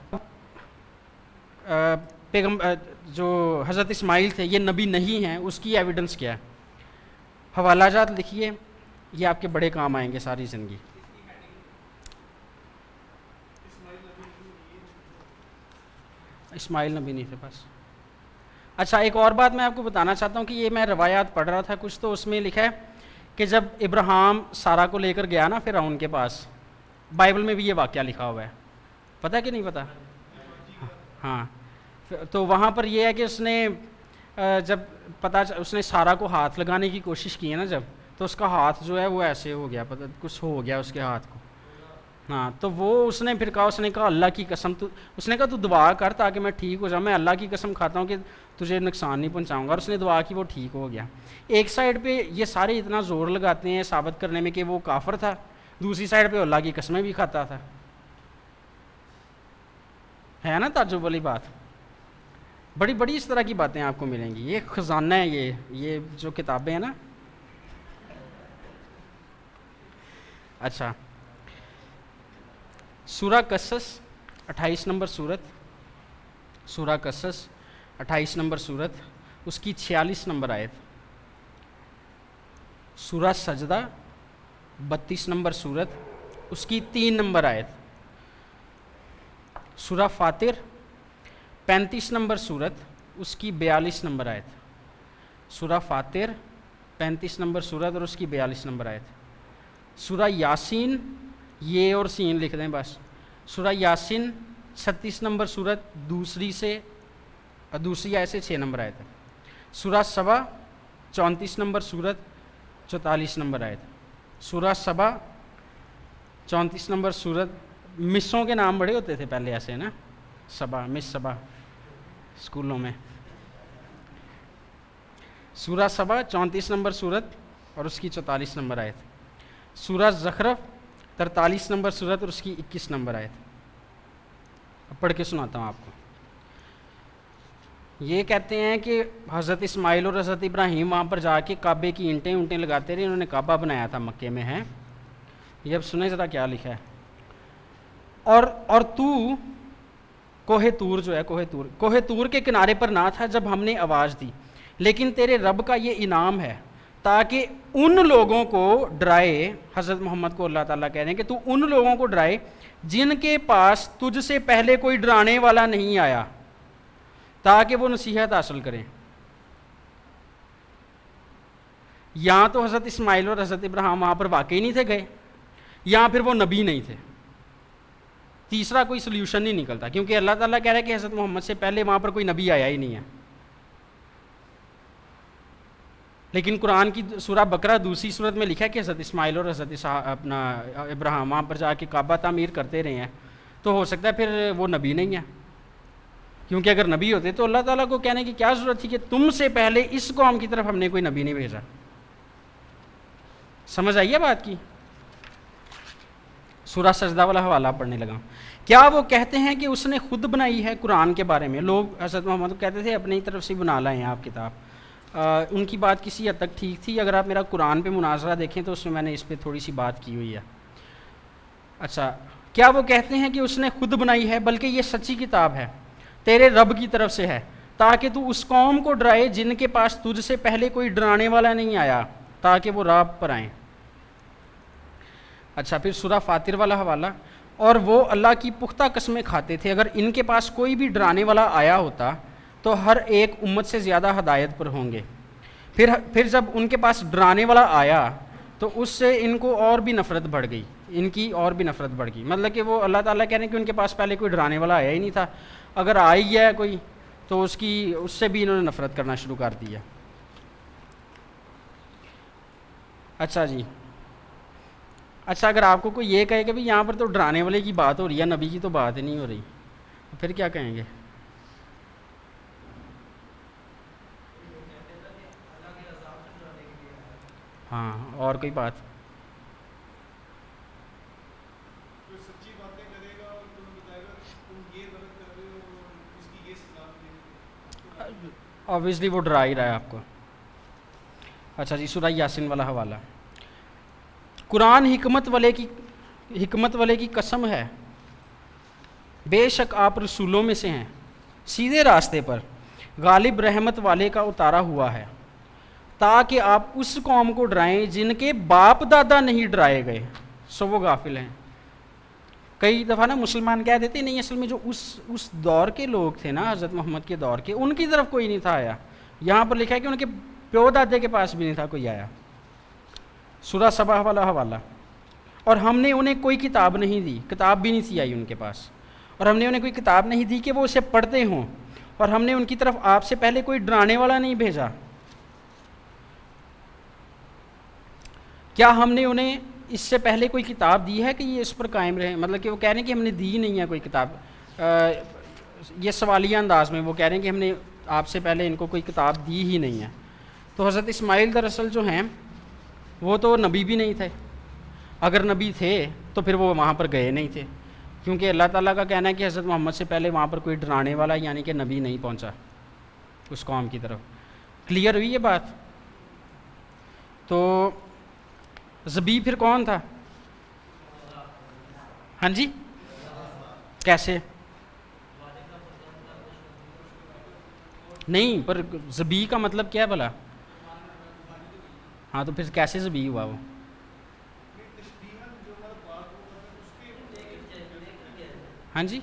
جو حضرت اسماعیل تھے یہ نبی نہیں ہیں، اس کی ایویڈنس کیا ہے؟ حوالہ جات لکھیے، یہ آپ کے بڑے کام آئیں گے ساری زندگی. اسماعیل نبی نہیں تھے بس. اچھا، ایک اور بات میں آپ کو بتانا چاہتا ہوں کہ یہ میں روایات پڑھ رہا تھا کچھ، تو اس میں لکھا ہے کہ جب ابراہیم سارہ کو لے کر گیا نا فرعون کے پاس، بائبل میں بھی یہ واقعہ لکھا ہوا ہے، پتہ کہ نہیں پتہ؟ ہاں، تو وہاں پر یہ ہے کہ اس نے جب اس نے سارہ کو ہاتھ لگانے کی کوشش کی ہے نا جب، تو اس کا ہاتھ جو ہے وہ ایسے ہو گیا، پتہ کچھ ہو گیا اس کے ہاتھ کو. ہاں، تو وہ اس نے پھر کہا، اس نے کہا اللہ کی قسم، اس نے کہا تو دعا کر تاکہ میں ٹھیک ہو جاؤں، میں اللہ کی قسم کھاتا ہوں کہ تجھے نقصان نہیں پہنچاؤں گا. اور اس نے دعا کی، وہ ٹھیک ہو گیا. ایک سائڈ پہ یہ سارے اتنا زور لگاتے ہیں ثابت کرنے میں کہ وہ کافر تھا، دوسری سائڈ پہ اللہ کی قسمیں بھی کھاتا تھا. ہے نا تعجب والی بات؟ بڑی بڑی اس طرح کی باتیں آپ کو ملیں گی. یہ خزانہ ہے یہ جو کتابیں ہیں نا. اچھا، سورہ قصص 28 نمبر صورت، سورہ قصص 28 نمبر صورت، اس کی 46 نمبر آیت. سورہ سجدہ 32 نمبر صورت، اس کی 3 نمبر آیت. سورہ فاطر 35 نمبر صورت، اس کی 42 نمبر آیت. سورہ فاطر 35 نمبر صورت اور اس کی 42 نمبر آیت. سورہ یاسین، یہ اور سین لکھ دیں بس. سورہ یاسین 36 نمبر صورت، دوسری آیت سے 6 نمبر آیت ہے. سورہ سبا 34 نمبر صورت، 44 نمبر آیت. سورہ سبا 34 نمبر صورت. مسوں کے نام بڑے ہوتے تھے پہلے ایسے نا، سبا، مس سبا اسکولوں میں. سورہ سبا 34 نمبر صورت اور اس کی 44 نمبر آیت. سورہ زخرف 43 نمبر صورت اور اس کی 21 نمبر آیت. اب پڑھ کے سناتا ہوں آپ کو. یہ کہتے ہیں کہ حضرت اسماعیل اور حضرت ابراہیم وہاں پر جا کے کعبے کی اینٹیں لگاتے رہے، انہوں نے کعبہ بنایا تھا مکے میں ہے. یہ اب سنیں ذرا کیا لکھا ہے. اور تو کوہ طور جو ہے، کوہ طور کے کنارے پر نہ تھا جب ہم نے آواز دی، لیکن تیرے رب کا یہ انعام ہے تاکہ ان لوگوں کو ڈرائے. حضرت محمد کو اللہ تعالیٰ کہہ رہے ہیں کہ تو ان لوگوں کو ڈرائے جن کے پاس تجھ سے پہلے کوئی ڈرانے والا نہیں آیا، تاکہ وہ نصیحت حاصل کریں. یہاں تو حضرت اسماعیل اور حضرت ابراہیم وہاں پر واقعی نہیں تھے گئے، یہاں پھر وہ نبی نہیں تھے. تیسرا کوئی سلیوشن نہیں نکلتا، کیونکہ اللہ تعالیٰ کہہ رہا ہے کہ حضرت محمد سے پہلے وہاں پر کوئی نبی آیا ہی نہیں ہے. لیکن قرآن کی سورہ بقرہ دوسری صورت میں لکھا ہے کہ حضرت اسماعیل اور حضرت ابراہیم وہاں پر جا کے کعبہ تعمیر کرتے رہے ہیں، تو ہو سکتا ہے پھر وہ نبی نہیں ہے. کیونکہ اگر نبی ہوتے تو اللہ تعالیٰ کو کہنے کی کیا ضرورت تھی کہ تم سے پہلے اس قوم کی طرف ہم نے کوئی نبی نہیں بھیجا. سمجھ آئیے بات کی؟ سورہ سجدہ والا حوالہ پڑھنے لگا. کیا وہ کہتے ہیں کہ اس نے خود بنائی ہے؟ قرآن کے بارے میں لوگ حضرت محمد کو کہتے تھے اپنی طرف سے بنا لائیں آپ کتاب. ان کی بات کسی حد تک ٹھیک تھی. اگر آپ میرا قرآن پہ مناظرہ دیکھیں تو اس میں نے اس پہ تھوڑی سی بات کی ہوئی ہے. اچھا، کیا وہ کہتے ہیں کہ اس نے خود بنائی ہے؟ بلکہ یہ سچی کتاب ہے، تیرے رب کی طرف سے ہے، تاکہ تو اس قوم کو ڈرائے جن کے پاس تجھ سے پہلے کوئی ڈرانے والا نہیں آیا، تاکہ وہ راہ پر آئیں. اچھا، پھر سورہ فاطر والا حوالہ. اور وہ اللہ کی پختہ قسمیں کھاتے تھے، اگر ان کے پاس کوئی بھی ڈرانے والا آیا ہوتا تو ہر ایک امت سے زیادہ ہدایت پر ہوں گے. پھر جب ان کے پاس ڈرانے والا آیا تو اس سے ان کو اور بھی نفرت بڑھ گئی, ان کی اور بھی نفرت بڑھ گئی. مطلب کہ وہ اللہ تعالیٰ کہہ رہے ہیں کہ ان کے پاس پہلے کوئی ڈرانے والا آیا ہی نہیں تھا, اگر آ ہی ہے کوئی تو اس سے بھی انہوں نے نفرت کرنا شروع کر دیا. اچھا جی, اچھا اگر آپ کو کوئی یہ کہے کہ بھی یہاں پر تو ڈرانے والے کی بات ہو رہی ہے, نبی کی تو بات ہی نہیں ہو رہی, پھر کیا کہیں گے؟ ہاں, اور کوئی بات؟ آبویسلی وہ ڈرا ہی رہا ہے آپ کو. اچھا جی, سورہ یاسین والا حوالہ. قرآن حکمت والے کی قسم ہے, بے شک آپ رسولوں میں سے ہیں, سیدھے راستے پر, غالب رحمت والے کا اتارا ہوا ہے, تاکہ آپ اس قوم کو ڈرائیں جن کے باپ دادا نہیں ڈرائے گئے, سو وہ غافل ہیں. کئی دفعہ نا مسلمان کہہ دیتے نہیں, اصل میں جو اس دور کے لوگ تھے نا, حضرت محمد کے دور کے, ان کی طرف کوئی نہیں تھا آیا. یہاں پر لکھا ہے کہ ان کے پیو دادے کے پاس بھی نہیں تھا کوئی آیا. سورہ سبا والا حوالہ. اور ہم نے انہیں کوئی کتاب نہیں دی, کتاب بھی نہیں تھی آئی ان کے پاس, اور ہم نے انہیں کوئی کتاب نہیں دی کہ وہ اسے پڑھتے ہوں, اور ہم نے ان کی طرف آپ سے پہلے کوئی ڈرانے والا نہیں بھیجا. کیا ہم نے انہیں اس سے پہلے کوئی کتاب دی ہے کہ یہ اس پر قائم رہے؟ مطلب کہ وہ کہہ رہے ہیں کہ ہم نے دی نہیں ہے کوئی کتاب, یہ سوالیہ انداز میں وہ کہہ رہے ہیں کہ ہم نے آپ سے پہلے ان کو کوئی کتاب دی ہی نہیں ہے. تو حضرت اسماعیل دراصل جو ہیں وہ تو نبی بھی نہیں تھے, اگر نبی تھے تو پھر وہ وہاں پر گئے نہیں تھے, کیونکہ اللہ تعالیٰ کا کہنا ہے کہ حضرت محمد سے پہلے وہاں پر کوئی ڈرانے والا یعنی کہ نبی نہیں پہنچا اس قوم کی طرف. کلیئر ہوئی یہ بات؟ تو ذبیح پھر کون تھا؟ ہاں جی, کیسے؟ نہیں, پر ذبیح کا مطلب کیا ہے بھلا؟ ہاں, تو پھر کیسے ذبیح ہوا وہ؟ ہاں جی,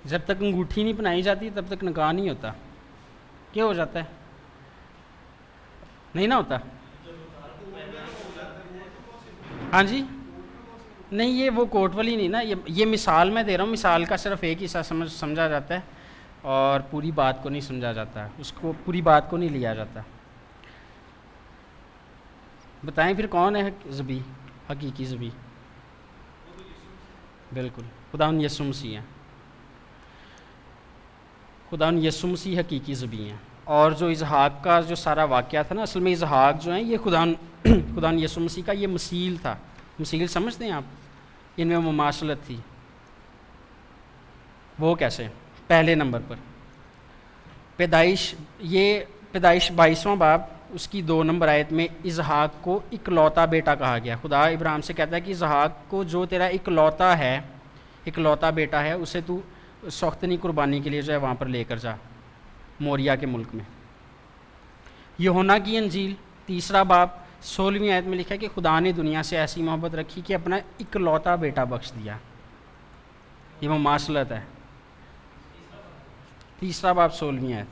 جب تک انگوٹھی نہیں پہنائی جاتی تب تک نکاح نہیں ہوتا. کیا ہو جاتا ہے؟ نہیں نہ ہوتا. ہاں جی, نہیں یہ وہ کوٹ والی نہیں نا, یہ مثال میں دے رہا ہوں, مثال کا صرف ایک حصہ سمجھا جاتا ہے اور پوری بات کو نہیں سمجھا جاتا, اس کو پوری بات کو نہیں لیا جاتا. بتائیں پھر کون ہے ذبیح, حقیقی ذبیح؟ بالکل, خداوند یسوع مسیح ہیں. خداوند یسوع مسیح حقیقی ذبیح ہیں. اور جو اسحاق کا جو سارا واقعہ تھا نا, اصل میں اسحاق جو ہیں یہ خداوند یسوع مسیح کا یہ مثیل تھا. مثیل سمجھتے ہیں آپ؟ ان میں مماثلت تھی. وہ کیسے؟ پہلے نمبر پر پیدائش 22واں باب اس کی 2 نمبر آیت میں اسحاق کو اکلوتا بیٹا کہا گیا. خدا ابراہیم سے کہتا ہے کہ اسحاق کو جو تیرا اکلوتا بیٹا ہے اسے تو سوختنی قربانی کے لیے جو ہے وہاں پر لے کر جا, موریا کے ملک میں. یوحنا کی انجیل 3 باب 16ویں آیت میں لکھا ہے کہ خدا نے دنیا سے ایسی محبت رکھی کہ اپنا اکلوتا بیٹا بخش دیا. یہ مماثلت ہے. 3 باب 16ویں آیت,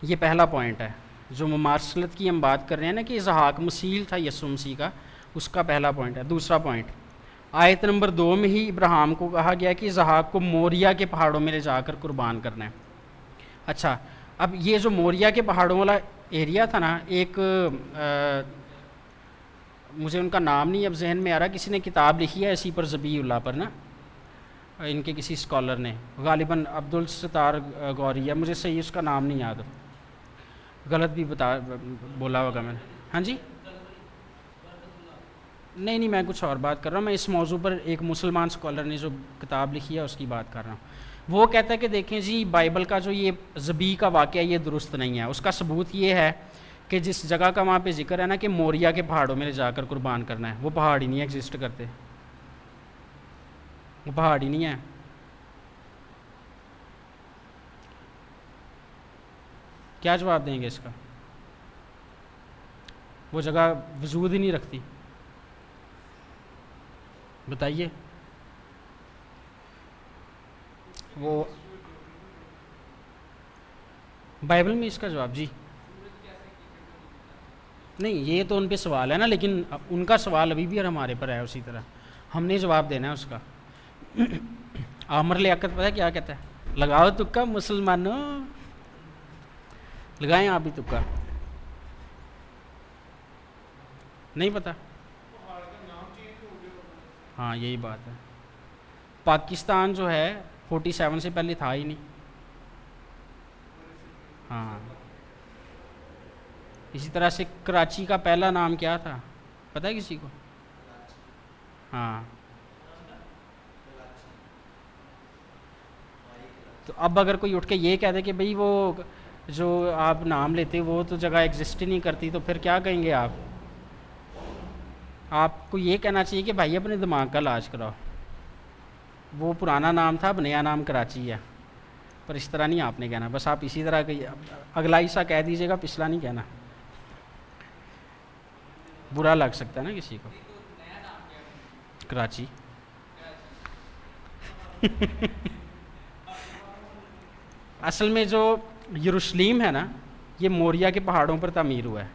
یہ پہلا پوائنٹ ہے. جو مماثلت کی ہم بات کر رہے ہیں نا کہ اسحاق مثیل تھا یسوع مسیح کا, اس کا پہلا پوائنٹ ہے. دوسرا پوائنٹ, آیت نمبر 2 میں ہی ابراہیم کو کہا گیا کہ اسحاق کو موریا کے پہاڑوں میں لے جا کر قربان کرنا ہے. اچھا, اب یہ جو موریا کے پہاڑوں والا ایریا تھا نا, ایک مجھے ان کا نام نہیں اب ذہن میں آ رہا, کسی نے کتاب لکھی ہے اسی پر, ذبیح اللہ پر نا, ان کے کسی اسکالر نے, غالباً عبدالستار غوری ہے, مجھے صحیح اس کا نام نہیں یاد, غلط بھی بولا ہوگا میں نے. ہاں جی, نہیں میں کچھ اور بات کر رہا ہوں. میں اس موضوع پر ایک مسلمان اسکالر نے جو کتاب لکھی ہے اس کی بات کر رہا ہوں. وہ کہتا ہے کہ دیکھیں جی, بائبل کا جو یہ ذبیح کا واقعہ یہ درست نہیں ہے. اس کا ثبوت یہ ہے کہ جس جگہ کا وہاں پہ ذکر ہے نا کہ موریا کے پہاڑوں میں لے جا کر قربان کرنا ہے, وہ پہاڑ ہی نہیں ایگزسٹ کرتے, وہ پہاڑ ہی نہیں ہے. کیا جواب دیں گے اس کا؟ وہ جگہ وجود ہی نہیں رکھتی. بتائیے. وہ بائبل میں اس کا جواب جی نہیں، یہ تو ان پہ سوال ہے نا، لیکن ان کا سوال ابھی بھی ہمارے پر ہے اسی طرح، ہم نے جواب دینا ہے اس کا. عامر لیاقت پتہ ہے کیا کہتا ہے؟ لگاؤ تکا مسلمانوں، لگائیں آپ بھی تکا. نہیں پتہ؟ ہاں یہی بات ہے. پاکستان جو ہے 47 سے پہلے تھا ہی نہیں. ہاں اسی طرح سے کراچی کا پہلا نام کیا تھا پتہ ہے کسی کو؟ ہاں تو اب اگر کوئی اٹھ کے یہ کہہ دے کہ بھئی وہ جو آپ نام لیتے وہ تو جگہ ایگزسٹ ہی نہیں کرتی، تو پھر کیا کہیں گے آپ؟ آپ کو یہ کہنا چاہیے کہ بھائی اپنے دماغ کا علاج کراؤ. وہ پرانا نام تھا، اب نیا نام کراچی ہے، پر اس طرح نہیں آپ نے کہنا. بس آپ اسی طرح اگلا حصہ کہہ دیجیے گا، پچھلا نہیں کہنا، برا لگ سکتا ہے نا کسی کو. کراچی اصل میں جو یروشلیم ہے نا، یہ موریا کے پہاڑوں پر تعمیر ہوا ہے.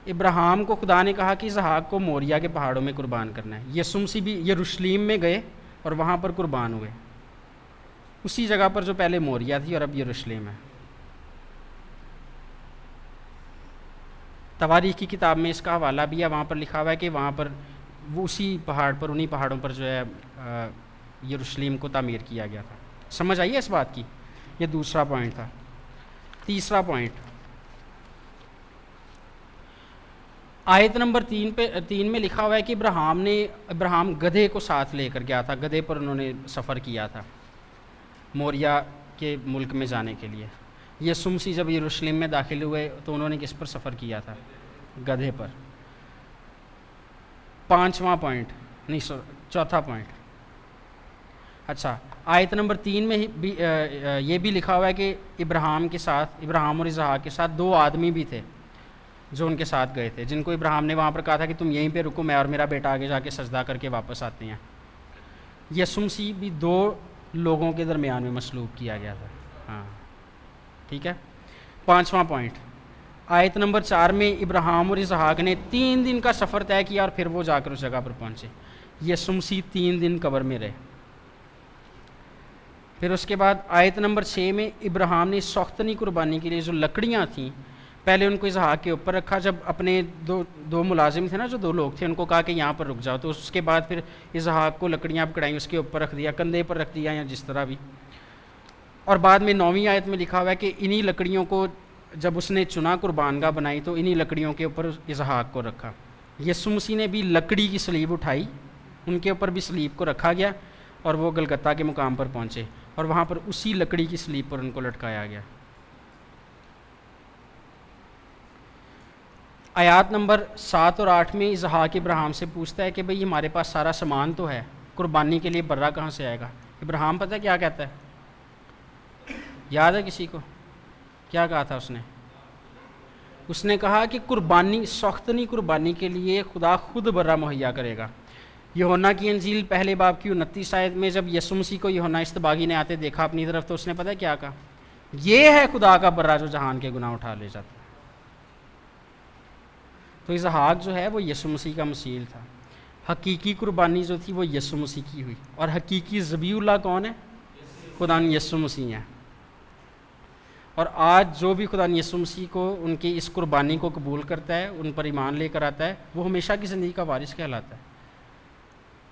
ابراہیم کو خدا نے کہا کہ اسحاق کو موریا کے پہاڑوں میں قربان کرنا ہے. یسوع مسیح بھی یروشلیم میں گئے اور وہاں پر قربان ہوئے، اسی جگہ پر جو پہلے موریا تھی اور اب یروشلیم ہے. تواریخ کی کتاب میں اس کا حوالہ بھی ہے، وہاں پر لکھا ہوا ہے کہ وہاں پر وہ اسی پہاڑ پر، انہی پہاڑوں پر جو ہے یروشلیم کو تعمیر کیا گیا تھا. سمجھ آئیے اس بات کی؟ یہ دوسرا پوائنٹ تھا. تیسرا پوائنٹ آیت نمبر 3 میں لکھا ہوا ہے کہ ابراہیم گدھے کو ساتھ لے کر گیا تھا، گدھے پر انہوں نے سفر کیا تھا موریا کے ملک میں جانے کے لیے. یسوع مسیح جب یروشلم میں داخل ہوئے تو انہوں نے کس پر سفر کیا تھا؟ گدھے پر. پانچواں پوائنٹ نہیں چوتھا پوائنٹ. اچھا آیت نمبر 3 میں بھی یہ بھی لکھا ہوا ہے کہ ابراہیم اور اسحاق کے ساتھ 2 آدمی بھی تھے جو ان کے ساتھ گئے تھے، جن کو ابراہیم نے وہاں پر کہا تھا کہ تم یہیں پہ رکو، میں اور میرا بیٹا آگے جا کے سجدہ کر کے واپس آتے ہیں. یسوع مسیح بھی 2 لوگوں کے درمیان میں مصلوب کیا گیا تھا. ہاں ٹھیک ہے. پانچواں پوائنٹ آیت نمبر 4 میں ابراہیم اور اسحاق نے 3 دن کا سفر طے کیا اور پھر وہ جا کر اس جگہ پر پہنچے. یسوع مسیح 3 دن قبر میں رہے. پھر اس کے بعد آیت نمبر 6 میں ابراہیم نے سوختنی قربانی کے لیے جو لکڑیاں تھیں پہلے ان کو اسحاق کے اوپر رکھا. جب اپنے دو ملازم تھے نا، جو 2 لوگ تھے، ان کو کہا کہ یہاں پر رک جاؤ، تو اس کے بعد پھر اسحاق کو لکڑیاں پکڑائیں، اس کے اوپر رکھ دیا، کندھے پر رکھ دیا یا جس طرح بھی. اور بعد میں 9ویں آیت میں لکھا ہوا ہے کہ انہی لکڑیوں کو جب اس نے چنا قربان گاہ بنائی تو انہی لکڑیوں کے اوپر اسحاق کو رکھا. یسوع مسیح نے بھی لکڑی کی صلیب اٹھائی، ان کے اوپر بھی صلیب کو رکھا گیا اور وہ گلگتہ کے مقام پر پہنچے اور وہاں پر اسی لکڑی کی صلیب پر ان کو لٹکایا گیا. آیات نمبر 7 اور 8 میں اسحاق ابراہیم سے پوچھتا ہے کہ بھئی ہمارے پاس سارا سامان تو ہے، قربانی کے لیے برہ کہاں سے آئے گا؟ ابراہیم پتہ کیا کہتا ہے؟ یاد ہے کسی کو؟ کیا کہا تھا اس نے کہا کہ قربانی، سوختنی قربانی کے لیے خدا خود برہ مہیا کرے گا. یوحنا کی انجیل پہلے باب کی 29 آیت میں جب یسوع مسیح کو یوحنا استباغی نے آتے دیکھا اپنی طرف تو اس نے پتہ کیا کہا؟ یہ ہے خدا کا برہ جو جہان کے گناہ اٹھا لے جاتا ہے. تو اسحاق جو ہے وہ یسوع مسیح کا مثیل تھا. حقیقی قربانی جو تھی وہ یسوع مسیح کی ہوئی، اور حقیقی ذبیح اللہ کون ہے؟ خدا یسوع مسیح ہے. اور آج جو بھی خدا یسوع مسیح کو ان کی اس قربانی کو قبول کرتا ہے، ان پر ایمان لے کر آتا ہے، وہ ہمیشہ کی زندگی کا وارث کہلاتا ہے.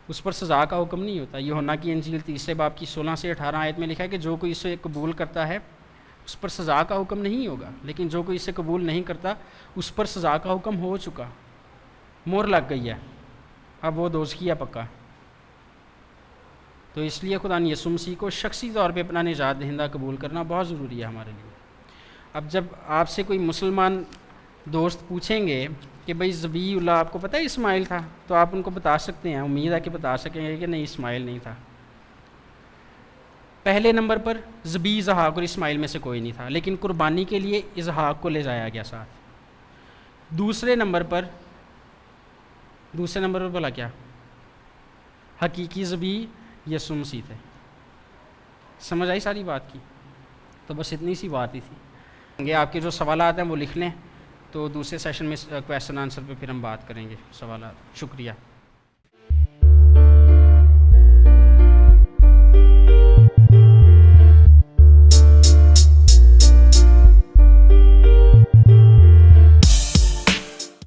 اس پر سزا کا حکم نہیں ہوتا. یوحنا کی انجیل 3 باب کی 16 سے 18 آیت میں لکھا ہے کہ جو کوئی اسے قبول کرتا ہے اس پر سزا کا حکم نہیں ہوگا، لیکن جو کوئی اسے قبول نہیں کرتا اس پر سزا کا حکم ہو چکا، مہر لگ گئی ہے، اب وہ دوزخی ہے پکا. تو اس لیے خدا یسوع مسیح کو شخصی طور پہ اپنا نجات دہندہ قبول کرنا بہت ضروری ہے ہمارے لیے. اب جب آپ سے کوئی مسلمان دوست پوچھیں گے کہ بھئی ذبیح اللہ آپ کو پتہ ہے اسماعیل تھا، تو آپ ان کو بتا سکتے ہیں، امید ہے کہ بتا سکیں گے کہ نہیں اسماعیل نہیں تھا. پہلے نمبر پر ذبیح اسحاق اور اسماعیل میں سے کوئی نہیں تھا، لیکن قربانی کے لیے اسحاق کو لے جایا گیا ساتھ. دوسرے نمبر پر بولا کیا؟ حقیقی ذبیح یسوع مسیح تھے. سمجھ آئی ساری بات کی؟ تو بس اتنی سی بات ہی تھی. آپ کے جو سوالات ہیں وہ لکھ لیں, تو دوسرے سیشن میں کویسچن آنسر پہ پھر ہم بات کریں گے سوالات. شکریہ.